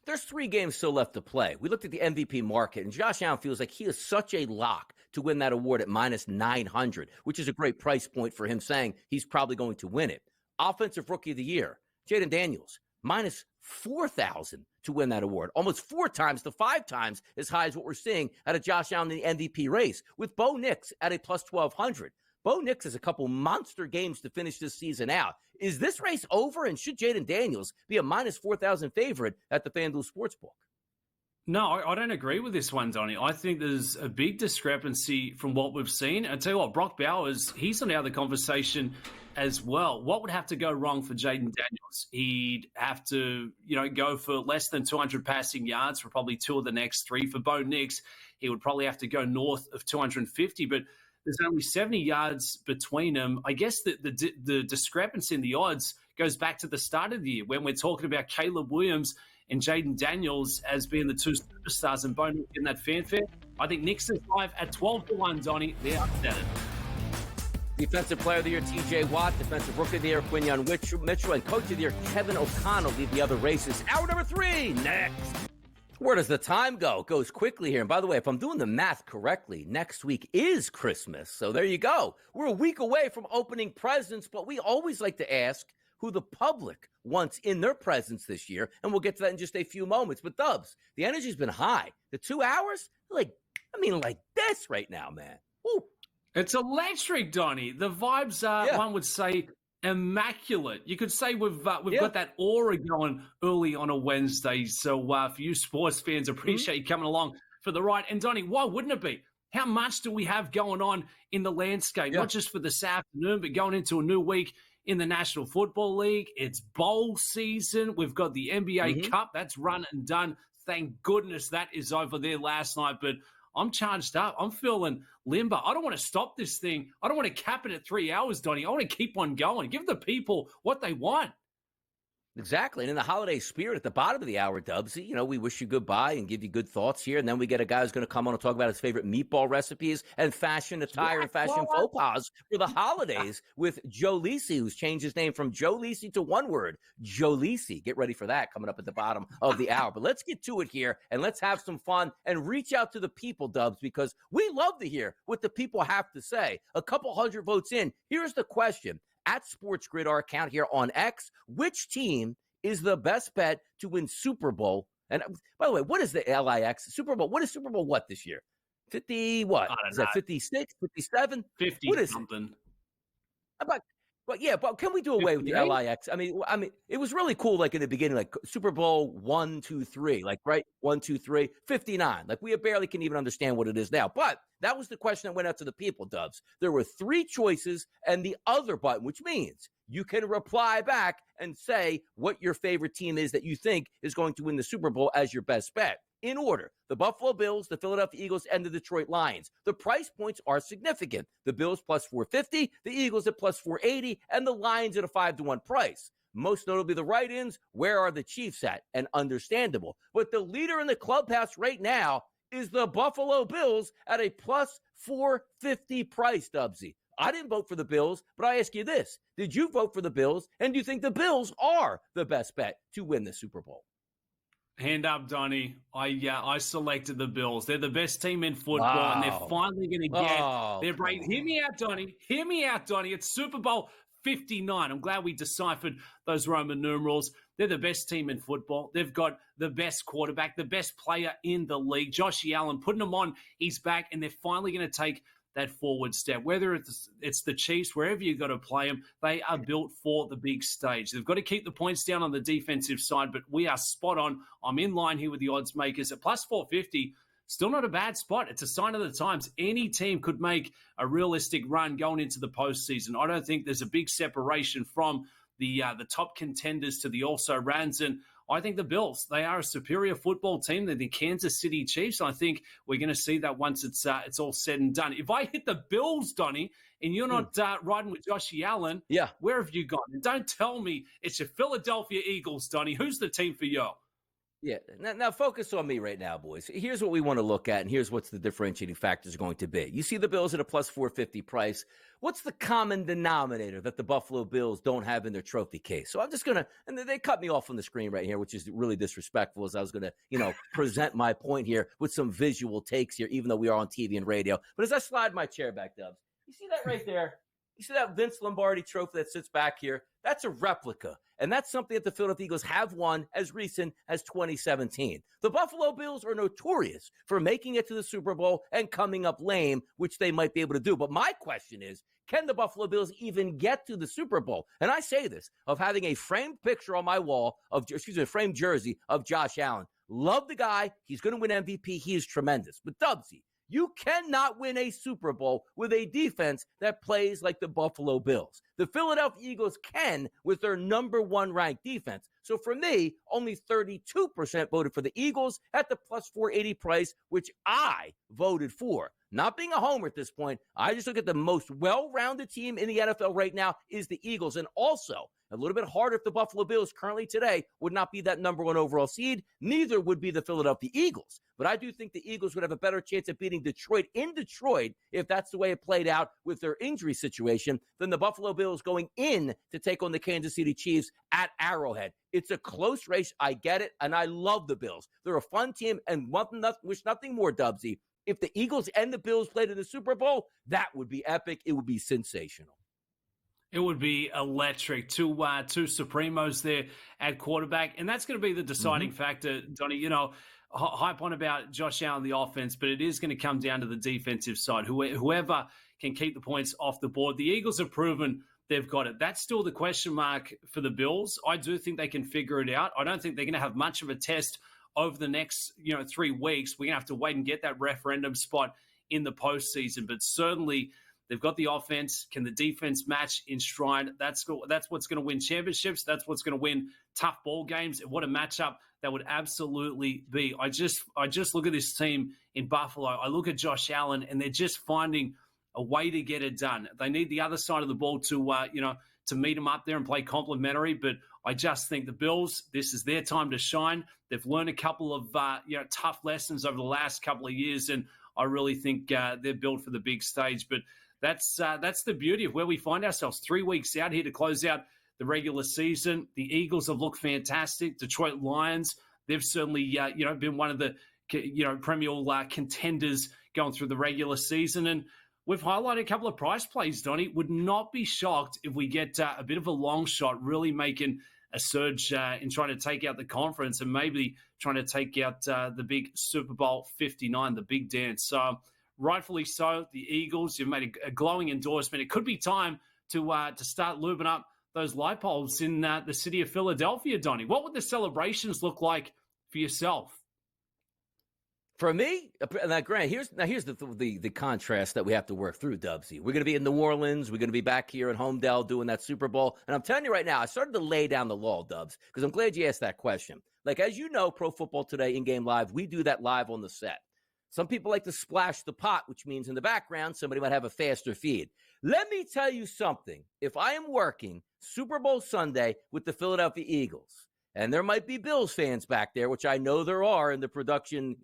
There's 3 games still left to play. We looked at the MVP market, and Josh Allen feels like he is such a lock to win that award at minus 900, which is a great price point for him, saying he's probably going to win it. Offensive Rookie of the Year, Jaden Daniels, minus 4,000 to win that award. Almost 4 times to 5 times as high as what we're seeing out of Josh Allen in the MVP race, with Bo Nix at a plus 1,200. Bo Nix has a couple monster games to finish this season out. Is this race over, and should Jaden Daniels be a minus 4,000 favorite at the FanDuel Sportsbook? No, I don't agree with this one, Donnie. I think there's a big discrepancy from what we've seen. I tell you what, Brock Bowers, he's on the other conversation as well. What would have to go wrong for Jaden Daniels? He'd have to, go for less than 200 passing yards for probably 2 of the next 3. For Bo Nix, he would probably have to go north of 250, but there's only 70 yards between them. I guess the discrepancy in the odds goes back to the start of the year when we're talking about Caleb Williams and Jaden Daniels as being the 2 superstars and Bo Nix in that fanfare. I think Nix is live at 12 to 1, Donnie. They're upset it. Defensive Player of the Year, T.J. Watt. Defensive Rookie of the Year, Quinyon Mitchell. And Coach of the Year, Kevin O'Connell, lead the other races. Hour number 3, next. Where does the time go? It goes quickly here. And by the way, if I'm doing the math correctly, next week is Christmas. So there you go. We're a week away from opening presents, but we always like to ask who the public wants in their presents this year. And we'll get to that in just a few moments. But Dubs, the energy's been high. The 2 hours, like this right now, man. Woo. It's electric, Donnie. The vibes are, one would say, immaculate. You could say we've got that aura going early on a Wednesday. So for you sports fans, appreciate you coming along for the ride. And Donnie, why wouldn't it be? How much do we have going on in the landscape? Not just for this afternoon, but going into a new week in the National Football League. It's bowl season. We've got the NBA Cup. That's run and done. Thank goodness that is over there last night. But I'm charged up. I'm feeling limber. I don't want to stop this thing. I don't want to cap it at 3 hours, Donnie. I want to keep on going. Give the people what they want. Exactly. And in the holiday spirit at the bottom of the hour, Dubs, we wish you goodbye and give you good thoughts here. And then we get a guy who's going to come on and talk about his favorite meatball recipes and fashion attire and fashion faux pas for the holidays with Joe Lisi, who's changed his name from Joe Lisi to one word, Joe Lisi. Get ready for that coming up at the bottom of the hour. But let's get to it here and let's have some fun and reach out to the people, Dubs, because we love to hear what the people have to say. A couple hundred votes in. Here's the question. At SportsGrid, our account here on X, which team is the best bet to win Super Bowl? And by the way, what is the LIX Super Bowl? What is Super Bowl what this year? 50 what? Is that 56, 57? 50 what is something. But can we do away with the LIX? I mean, it was really cool, like in the beginning, like Super Bowl 1, 2, 3, like right 1, 2, 3, 59. Like we barely can even understand what it is now. But that was the question that went out to the people, Dubs. There were 3 choices and the other button, which means you can reply back and say what your favorite team is that you think is going to win the Super Bowl as your best bet. In order, the Buffalo Bills, the Philadelphia Eagles, and the Detroit Lions. The price points are significant. The Bills plus 450, the Eagles at plus 480, and the Lions at a 5-1 price. Most notably, the write-ins, where are the Chiefs at? And understandable. But the leader in the clubhouse right now is the Buffalo Bills at a plus 450 price, Dubsy. I didn't vote for the Bills, but I ask you this. Did you vote for the Bills? And do you think the Bills are the best bet to win the Super Bowl? Hand up, Donnie. I selected the Bills. They're the best team in football, and they're finally going to get their break. Hear me out, Donnie. Hear me out, Donnie. It's Super Bowl 59. I'm glad we deciphered those Roman numerals. They're the best team in football. They've got the best quarterback, the best player in the league, Josh Allen, putting him on his back, and they're finally going to take that forward step. Whether it's the Chiefs, wherever you got to play them, they are built for the big stage. They've got to keep the points down on the defensive side, but we are spot on. I'm in line here with the odds makers at plus 450. Still not a bad spot. It's a sign of the times. Any team could make a realistic run going into the postseason. I don't think there's a big separation from the top contenders to the also-rans, and I think the Bills, they are a superior football team than the Kansas City Chiefs. I think we're going to see that once it's all said and done. If I hit the Bills, Donnie, and you're not riding with Josh Allen, where have you gone? And don't tell me it's your Philadelphia Eagles, Donnie. Who's the team for you? Yeah. Now focus on me right now, boys. Here's what we want to look at, and here's what's the differentiating factors going to be. You see the Bills at a plus 450 price. What's the common denominator that the Buffalo Bills don't have in their trophy case? So I'm just going to, and they cut me off on the screen right here, which is really disrespectful, as I was going to, present my point here with some visual takes here, even though we are on TV and radio. But as I slide my chair back, Dubs, you see that right there? You see that Vince Lombardi trophy that sits back here? That's a replica. And that's something that the Philadelphia Eagles have won as recent as 2017. The Buffalo Bills are notorious for making it to the Super Bowl and coming up lame, which they might be able to do. But my question is, can the Buffalo Bills even get to the Super Bowl? And I say this of having a framed picture on my wall a framed jersey of Josh Allen. Love the guy. He's going to win MVP. He is tremendous. But Dubsy, you cannot win a Super Bowl with a defense that plays like the Buffalo Bills. The Philadelphia Eagles can with their number 1 ranked defense. So for me, only 32% voted for the Eagles at the plus 480 price, which I voted for. Not being a homer at this point, I just look at the most well-rounded team in the NFL right now is the Eagles. And also, a little bit harder if the Buffalo Bills currently today would not be that number 1 overall seed. Neither would be the Philadelphia Eagles. But I do think the Eagles would have a better chance of beating Detroit in Detroit if that's the way it played out with their injury situation than the Buffalo Bills going in to take on the Kansas City Chiefs at Arrowhead. It's a close race. I get it. And I love the Bills. They're a fun team and wish nothing more, Dubsy. If the Eagles and the Bills played in the Super Bowl, that would be epic. It would be sensational. It would be electric. Two Supremos there at quarterback. And that's going to be the deciding factor, Donnie. Hype on about Josh Allen, the offense, but it is going to come down to the defensive side. Whoever can keep the points off the board. The Eagles have proven they've got it. That's still the question mark for the Bills. I do think they can figure it out. I don't think they're going to have much of a test over the next 3 weeks. We're going to have to wait and get that referendum spot in the postseason. But certainly They've got the offense. Can the defense match in stride? That's what's going to win championships. That's what's going to win tough ball games. And what a matchup that would absolutely be. I just look at this team in Buffalo. I look at Josh Allen, and they're just finding a way to get it done. They need the other side of the ball to meet them up there and play complementary. But I just think the Bills, this is their time to shine. They've learned a couple of tough lessons over the last couple of years, and I really think they're built for the big stage. But that's the beauty of where we find ourselves 3 weeks out here to close out the regular season. The Eagles have looked fantastic. Detroit Lions, they've certainly been one of the perennial contenders going through the regular season. And we've highlighted a couple of price plays, Donnie. Would not be shocked if we get a bit of a long shot really making a surge in trying to take out the conference and maybe trying to take out the big Super Bowl 59, the big dance. So rightfully so, the Eagles, you've made a glowing endorsement. It could be time to start lubing up those light bulbs in the city of Philadelphia, Donnie. What would the celebrations look like for yourself? For me, now, Grant, here's the contrast that we have to work through, Dubsy. We're going to be in New Orleans. We're going to be back here in Homedale doing that Super Bowl. And I'm telling you right now, I started to lay down the law, Dubs, because I'm glad you asked that question. Like, as you know, Pro Football Today in-game live, we do that live on the set. Some people like to splash the pot, which means in the background, somebody might have a faster feed. Let me tell you something. If I am working Super Bowl Sunday with the Philadelphia Eagles, and there might be Bills fans back there, which I know there are in the production,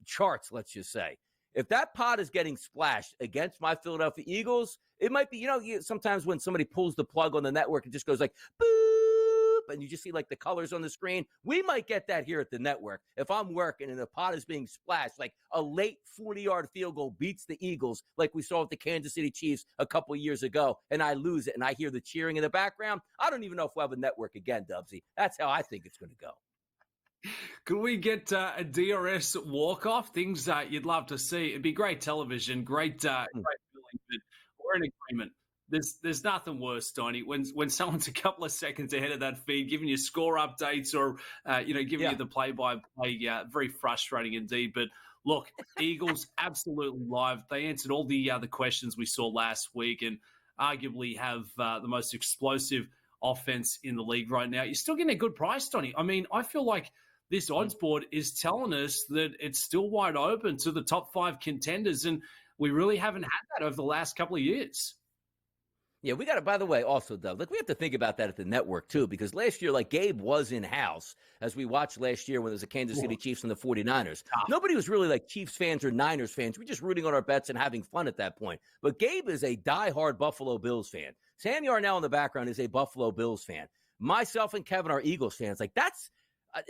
charts, let's just say. If that pot is getting splashed against my Philadelphia Eagles, it might be, sometimes when somebody pulls the plug on the network, it just goes like, boop, and you just see like the colors on the screen. We might get that here at the network. If I'm working and the pot is being splashed, like a late 40-yard field goal beats the Eagles, like we saw with the Kansas City Chiefs a couple of years ago, and I lose it, and I hear the cheering in the background, I don't even know if we'll have a network again, Dubsy. That's how I think it's going to go. Could we get a DRS walk-off? Things you'd love to see. It'd be great television, great feeling, but we're in agreement. There's nothing worse, Donnie, when someone's a couple of seconds ahead of that feed, giving you score updates or, giving you the play-by-play. Very frustrating indeed. But look, Eagles absolutely live. They answered all the questions we saw last week and arguably have the most explosive offense in the league right now. You're still getting a good price, Donnie. I mean, I feel like this odds board is telling us that it's still wide open to the top 5 contenders, and we really haven't had that over the last couple of years. Yeah, we got to, by the way, also, Doug, we have to think about that at the network, too, because last year, Gabe was in-house, as we watched last year when there was the Kansas City Chiefs and the 49ers. Nobody was really Chiefs fans or Niners fans. We were just rooting on our bets and having fun at that point. But Gabe is a diehard Buffalo Bills fan. Sam Yarnell in the background is a Buffalo Bills fan. Myself and Kevin are Eagles fans.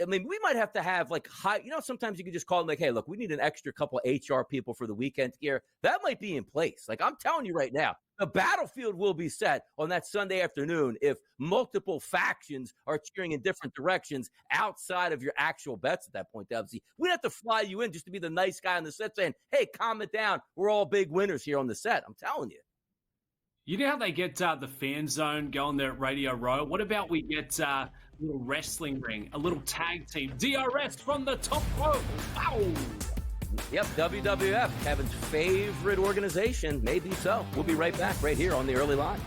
We might have to have high, sometimes you can just call them hey, look, we need an extra couple of HR people for the weekend here. That might be in place. I'm telling you right now, the battlefield will be set on that Sunday afternoon if multiple factions are cheering in different directions outside of your actual bets at that point, Dubsy. We'd have to fly you in just to be the nice guy on the set saying, hey, calm it down. We're all big winners here on the set. I'm telling you. You know how they get the fan zone going there at Radio Row? What about we get a little wrestling ring, a little tag team, DRS from the top rope? Wow! Yep, WWF, Kevin's favorite organization. Maybe so. We'll be right back right here on the early line.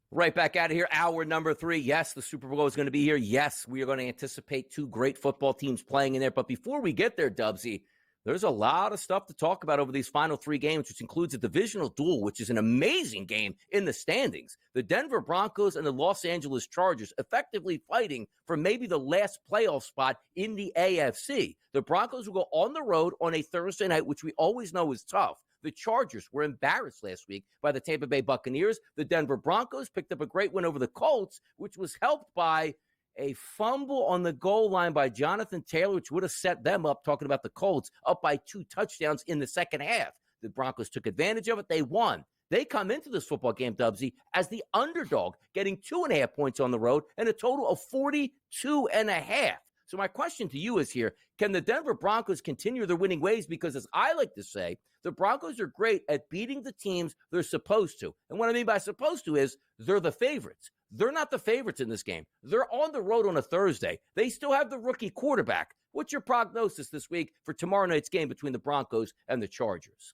Right back out of here, hour number 3. Yes, the Super Bowl is going to be here. Yes, we are going to anticipate 2 great football teams playing in there. But before we get there, Dubsy, there's a lot of stuff to talk about over these final 3 games, which includes a divisional duel, which is an amazing game in the standings. The Denver Broncos and the Los Angeles Chargers effectively fighting for maybe the last playoff spot in the AFC. The Broncos will go on the road on a Thursday night, which we always know is tough. The Chargers were embarrassed last week by the Tampa Bay Buccaneers. The Denver Broncos picked up a great win over the Colts, which was helped by a fumble on the goal line by Jonathan Taylor, which would have set them up, talking about the Colts, up by 2 touchdowns in the second half. The Broncos took advantage of it. They won. They come into this football game, Dubsy, as the underdog, getting 2.5 points on the road and a total of 42.5. So my question to you is here, can the Denver Broncos continue their winning ways? Because as I like to say, the Broncos are great at beating the teams they're supposed to. And what I mean by supposed to is they're the favorites. They're not the favorites in this game. They're on the road on a Thursday. They still have the rookie quarterback. What's your prognosis this week for tomorrow night's game between the Broncos and the Chargers?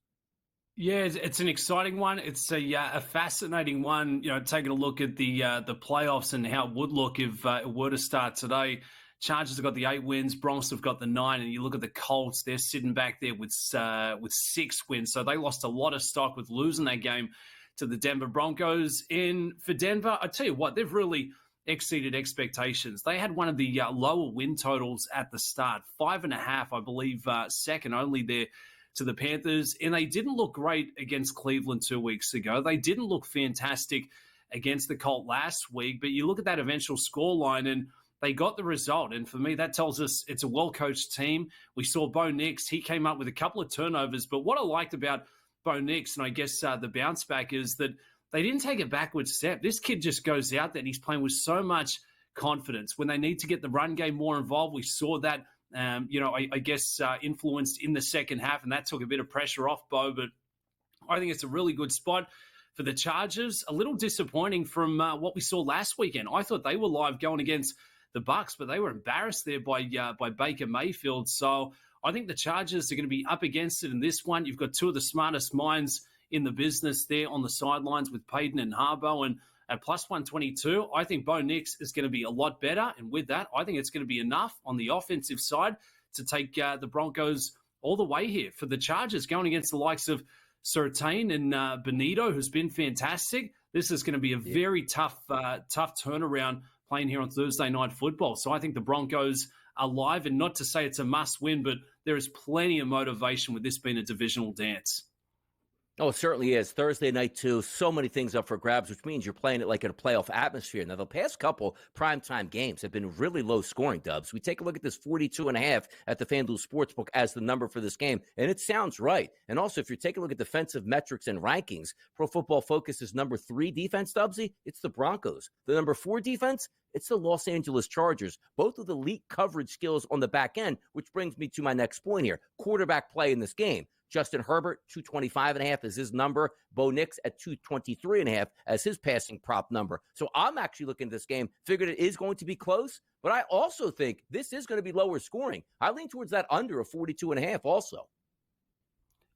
Yeah, it's an exciting one. It's a fascinating one. Taking a look at the playoffs and how it would look if it were to start today. Chargers have got the 8 wins, Broncos have got the 9, and you look at the Colts; they're sitting back there with 6 wins. So they lost a lot of stock with losing that game to the Denver Broncos. And for Denver, I tell you what, they've really exceeded expectations. They had one of the lower win totals at the start, 5.5, I believe, second only there to the Panthers, and they didn't look great against Cleveland 2 weeks ago. They didn't look fantastic against the Colt last week, but you look at that eventual scoreline and they got the result. And for me, that tells us it's a well-coached team. We saw Bo Nix. He came up with a couple of turnovers, but what I liked about Bo Nix, and I guess the bounce back, is that they didn't take a backward step. This kid just goes out there and he's playing with so much confidence. When they need to get the run game more involved, we saw that I guess influenced in the second half, and that took a bit of pressure off Bo. But I think it's a really good spot for the Chargers. A little disappointing from what we saw last weekend. I thought they were live going against the Bucs, but they were embarrassed there by Baker Mayfield. So I think the Chargers are going to be up against it in this one. You've got two of the smartest minds in the business there on the sidelines with Payton and Harbaugh, and at plus 122, I think Bo Nix is going to be a lot better. And with that, I think it's going to be enough on the offensive side to take the Broncos all the way here. For the Chargers, going against the likes of Surtain and Benito, who's been fantastic, this is going to be a very tough turnaround playing here on Thursday Night Football. So I think the Broncos are live, and not to say it's a must-win, but there is plenty of motivation with this being a divisional dance. Oh, it certainly is. Thursday night, too. So many things up for grabs, which means you're playing it like in a playoff atmosphere. Now, the past couple primetime games have been really low scoring, Dubs. We take a look at this 42.5 at the FanDuel Sportsbook as the number for this game, and it sounds right. And also, if you're taking a look at defensive metrics and rankings, Pro Football Focus is number 3 defense, Dubsy. It's the Broncos. The number 4 defense, it's the Los Angeles Chargers, both with elite coverage skills on the back end, which brings me to my next point here. Quarterback play in this game. Justin Herbert, 225.5 is his number. Bo Nix at 223.5 as his passing prop number. So I'm actually looking at this game, figured it is going to be close, but I also think this is going to be lower scoring. I lean towards that under of 42.5 also.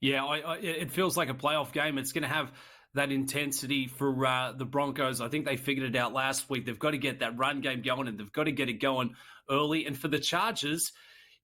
Yeah, it feels like a playoff game. It's going to have that intensity for the Broncos. I think they figured it out last week. They've got to get that run game going, and they've got to get it going early. And for the Chargers,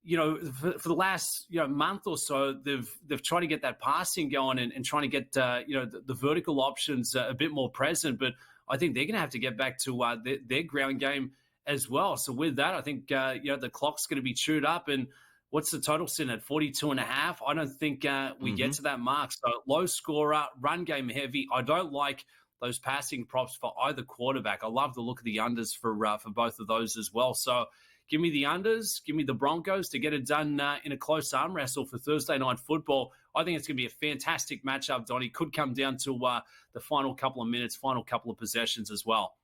for the last month or so, they've tried to get that passing going and trying to get the vertical options a bit more present. But I think they're going to have to get back to their ground game as well. So with that, I think the clock's going to be chewed up. And what's the total sitting at 42.5? I don't think we get to that mark. So low scorer, run game heavy. I don't like those passing props for either quarterback. I love the look of the unders for both of those as well. So give me the unders, give me the Broncos to get it done in a close arm wrestle for Thursday Night Football. I think it's going to be a fantastic matchup, Donnie. Could come down to the final couple of minutes, final couple of possessions as well.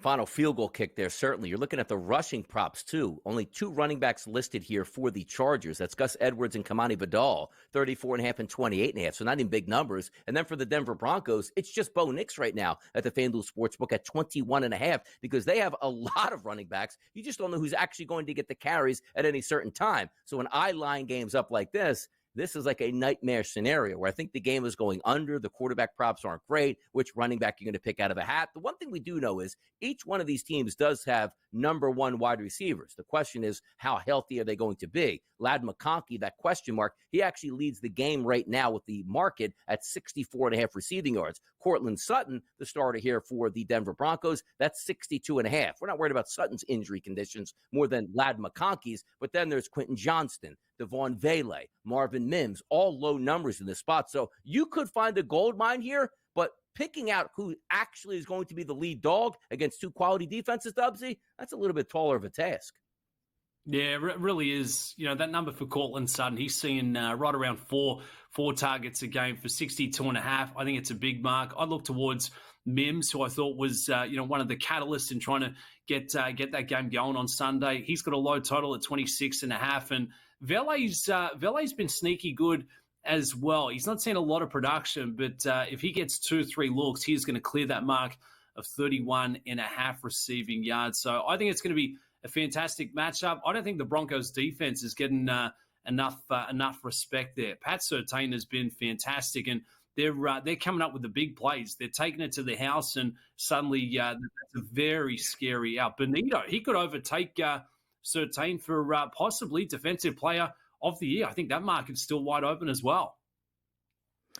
Final field goal kick there, certainly. You're looking at the rushing props, too. Only 2 running backs listed here for the Chargers. That's Gus Edwards and Kamani Vidal, 34.5 and 28.5, so not in big numbers. And then for the Denver Broncos, it's just Bo Nix right now at the FanDuel Sportsbook at 21.5 because they have a lot of running backs. You just don't know who's actually going to get the carries at any certain time. So when I line games up like this is like a nightmare scenario where I think the game is going under. The quarterback props aren't great. Which running back you're going to pick out of a hat? The one thing we do know is each one of these teams does have number 1 wide receivers. The question is, how healthy are they going to be? Ladd McConkey, that question mark, he actually leads the game right now with the market at 64.5 receiving yards. Cortland Sutton, the starter here for the Denver Broncos, that's 62.5. We're not worried about Sutton's injury conditions more than Ladd McConkey's, but then there's Quentin Johnston, Devon Vele, Marvin Mims, all low numbers in this spot. So you could find a gold mine here, but picking out who actually is going to be the lead dog against 2 quality defenses, Dubsy, that's a little bit taller of a task. Yeah, it really is. That number for Cortland Sutton, he's seeing right around four targets a game for 62.5. I think it's a big mark. I look towards Mims, who I thought was one of the catalysts in trying to get that game going on Sunday. He's got a low total at 26.5, and Vele's been sneaky good as well. He's not seen a lot of production, but if he gets 2-3 looks, he's going to clear that mark of 31.5 receiving yards. So I think it's going to be a fantastic matchup. I don't think the Broncos defense is getting enough respect there. Pat Surtain has been fantastic, and they're coming up with the big plays. They're taking it to the house, and suddenly that's a very scary out. Benito, he could overtake Surtain for possibly Defensive Player of the Year. I think that market's still wide open as well.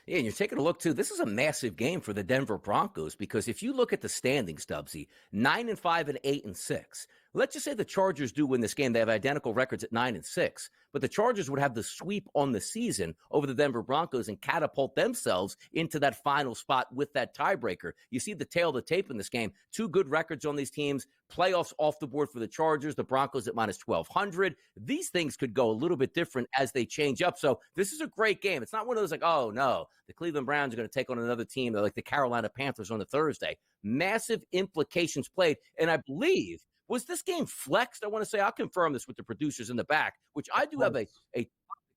Yeah, and you're taking a look, too. This is a massive game for the Denver Broncos because if you look at the standings, Dubsy, 9-5 and 8-6. Let's just say the Chargers do win this game. They have identical records at 9-6. But the Chargers would have the sweep on the season over the Denver Broncos and catapult themselves into that final spot with that tiebreaker. You see the tail of the tape in this game. Two good records on these teams. Playoffs off the board for the Chargers, the Broncos at minus 1,200. These things could go a little bit different as they change up. So this is a great game. It's not one of those like, oh, no, the Cleveland Browns are going to take on another team. They're like the Carolina Panthers on a Thursday. Massive implications played. And I believe, was this game flexed? I want to say, I'll confirm this with the producers in the back, which I do have a topic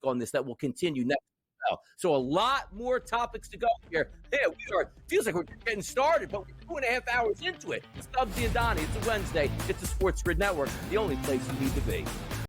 on this that will continue next. So a lot more topics to go here. Yeah, we are. Feels like we're getting started, but we're 2.5 hours into it. It's Dubsy and Donnie. It's a Wednesday. It's the SportsGrid Network, the only place you need to be.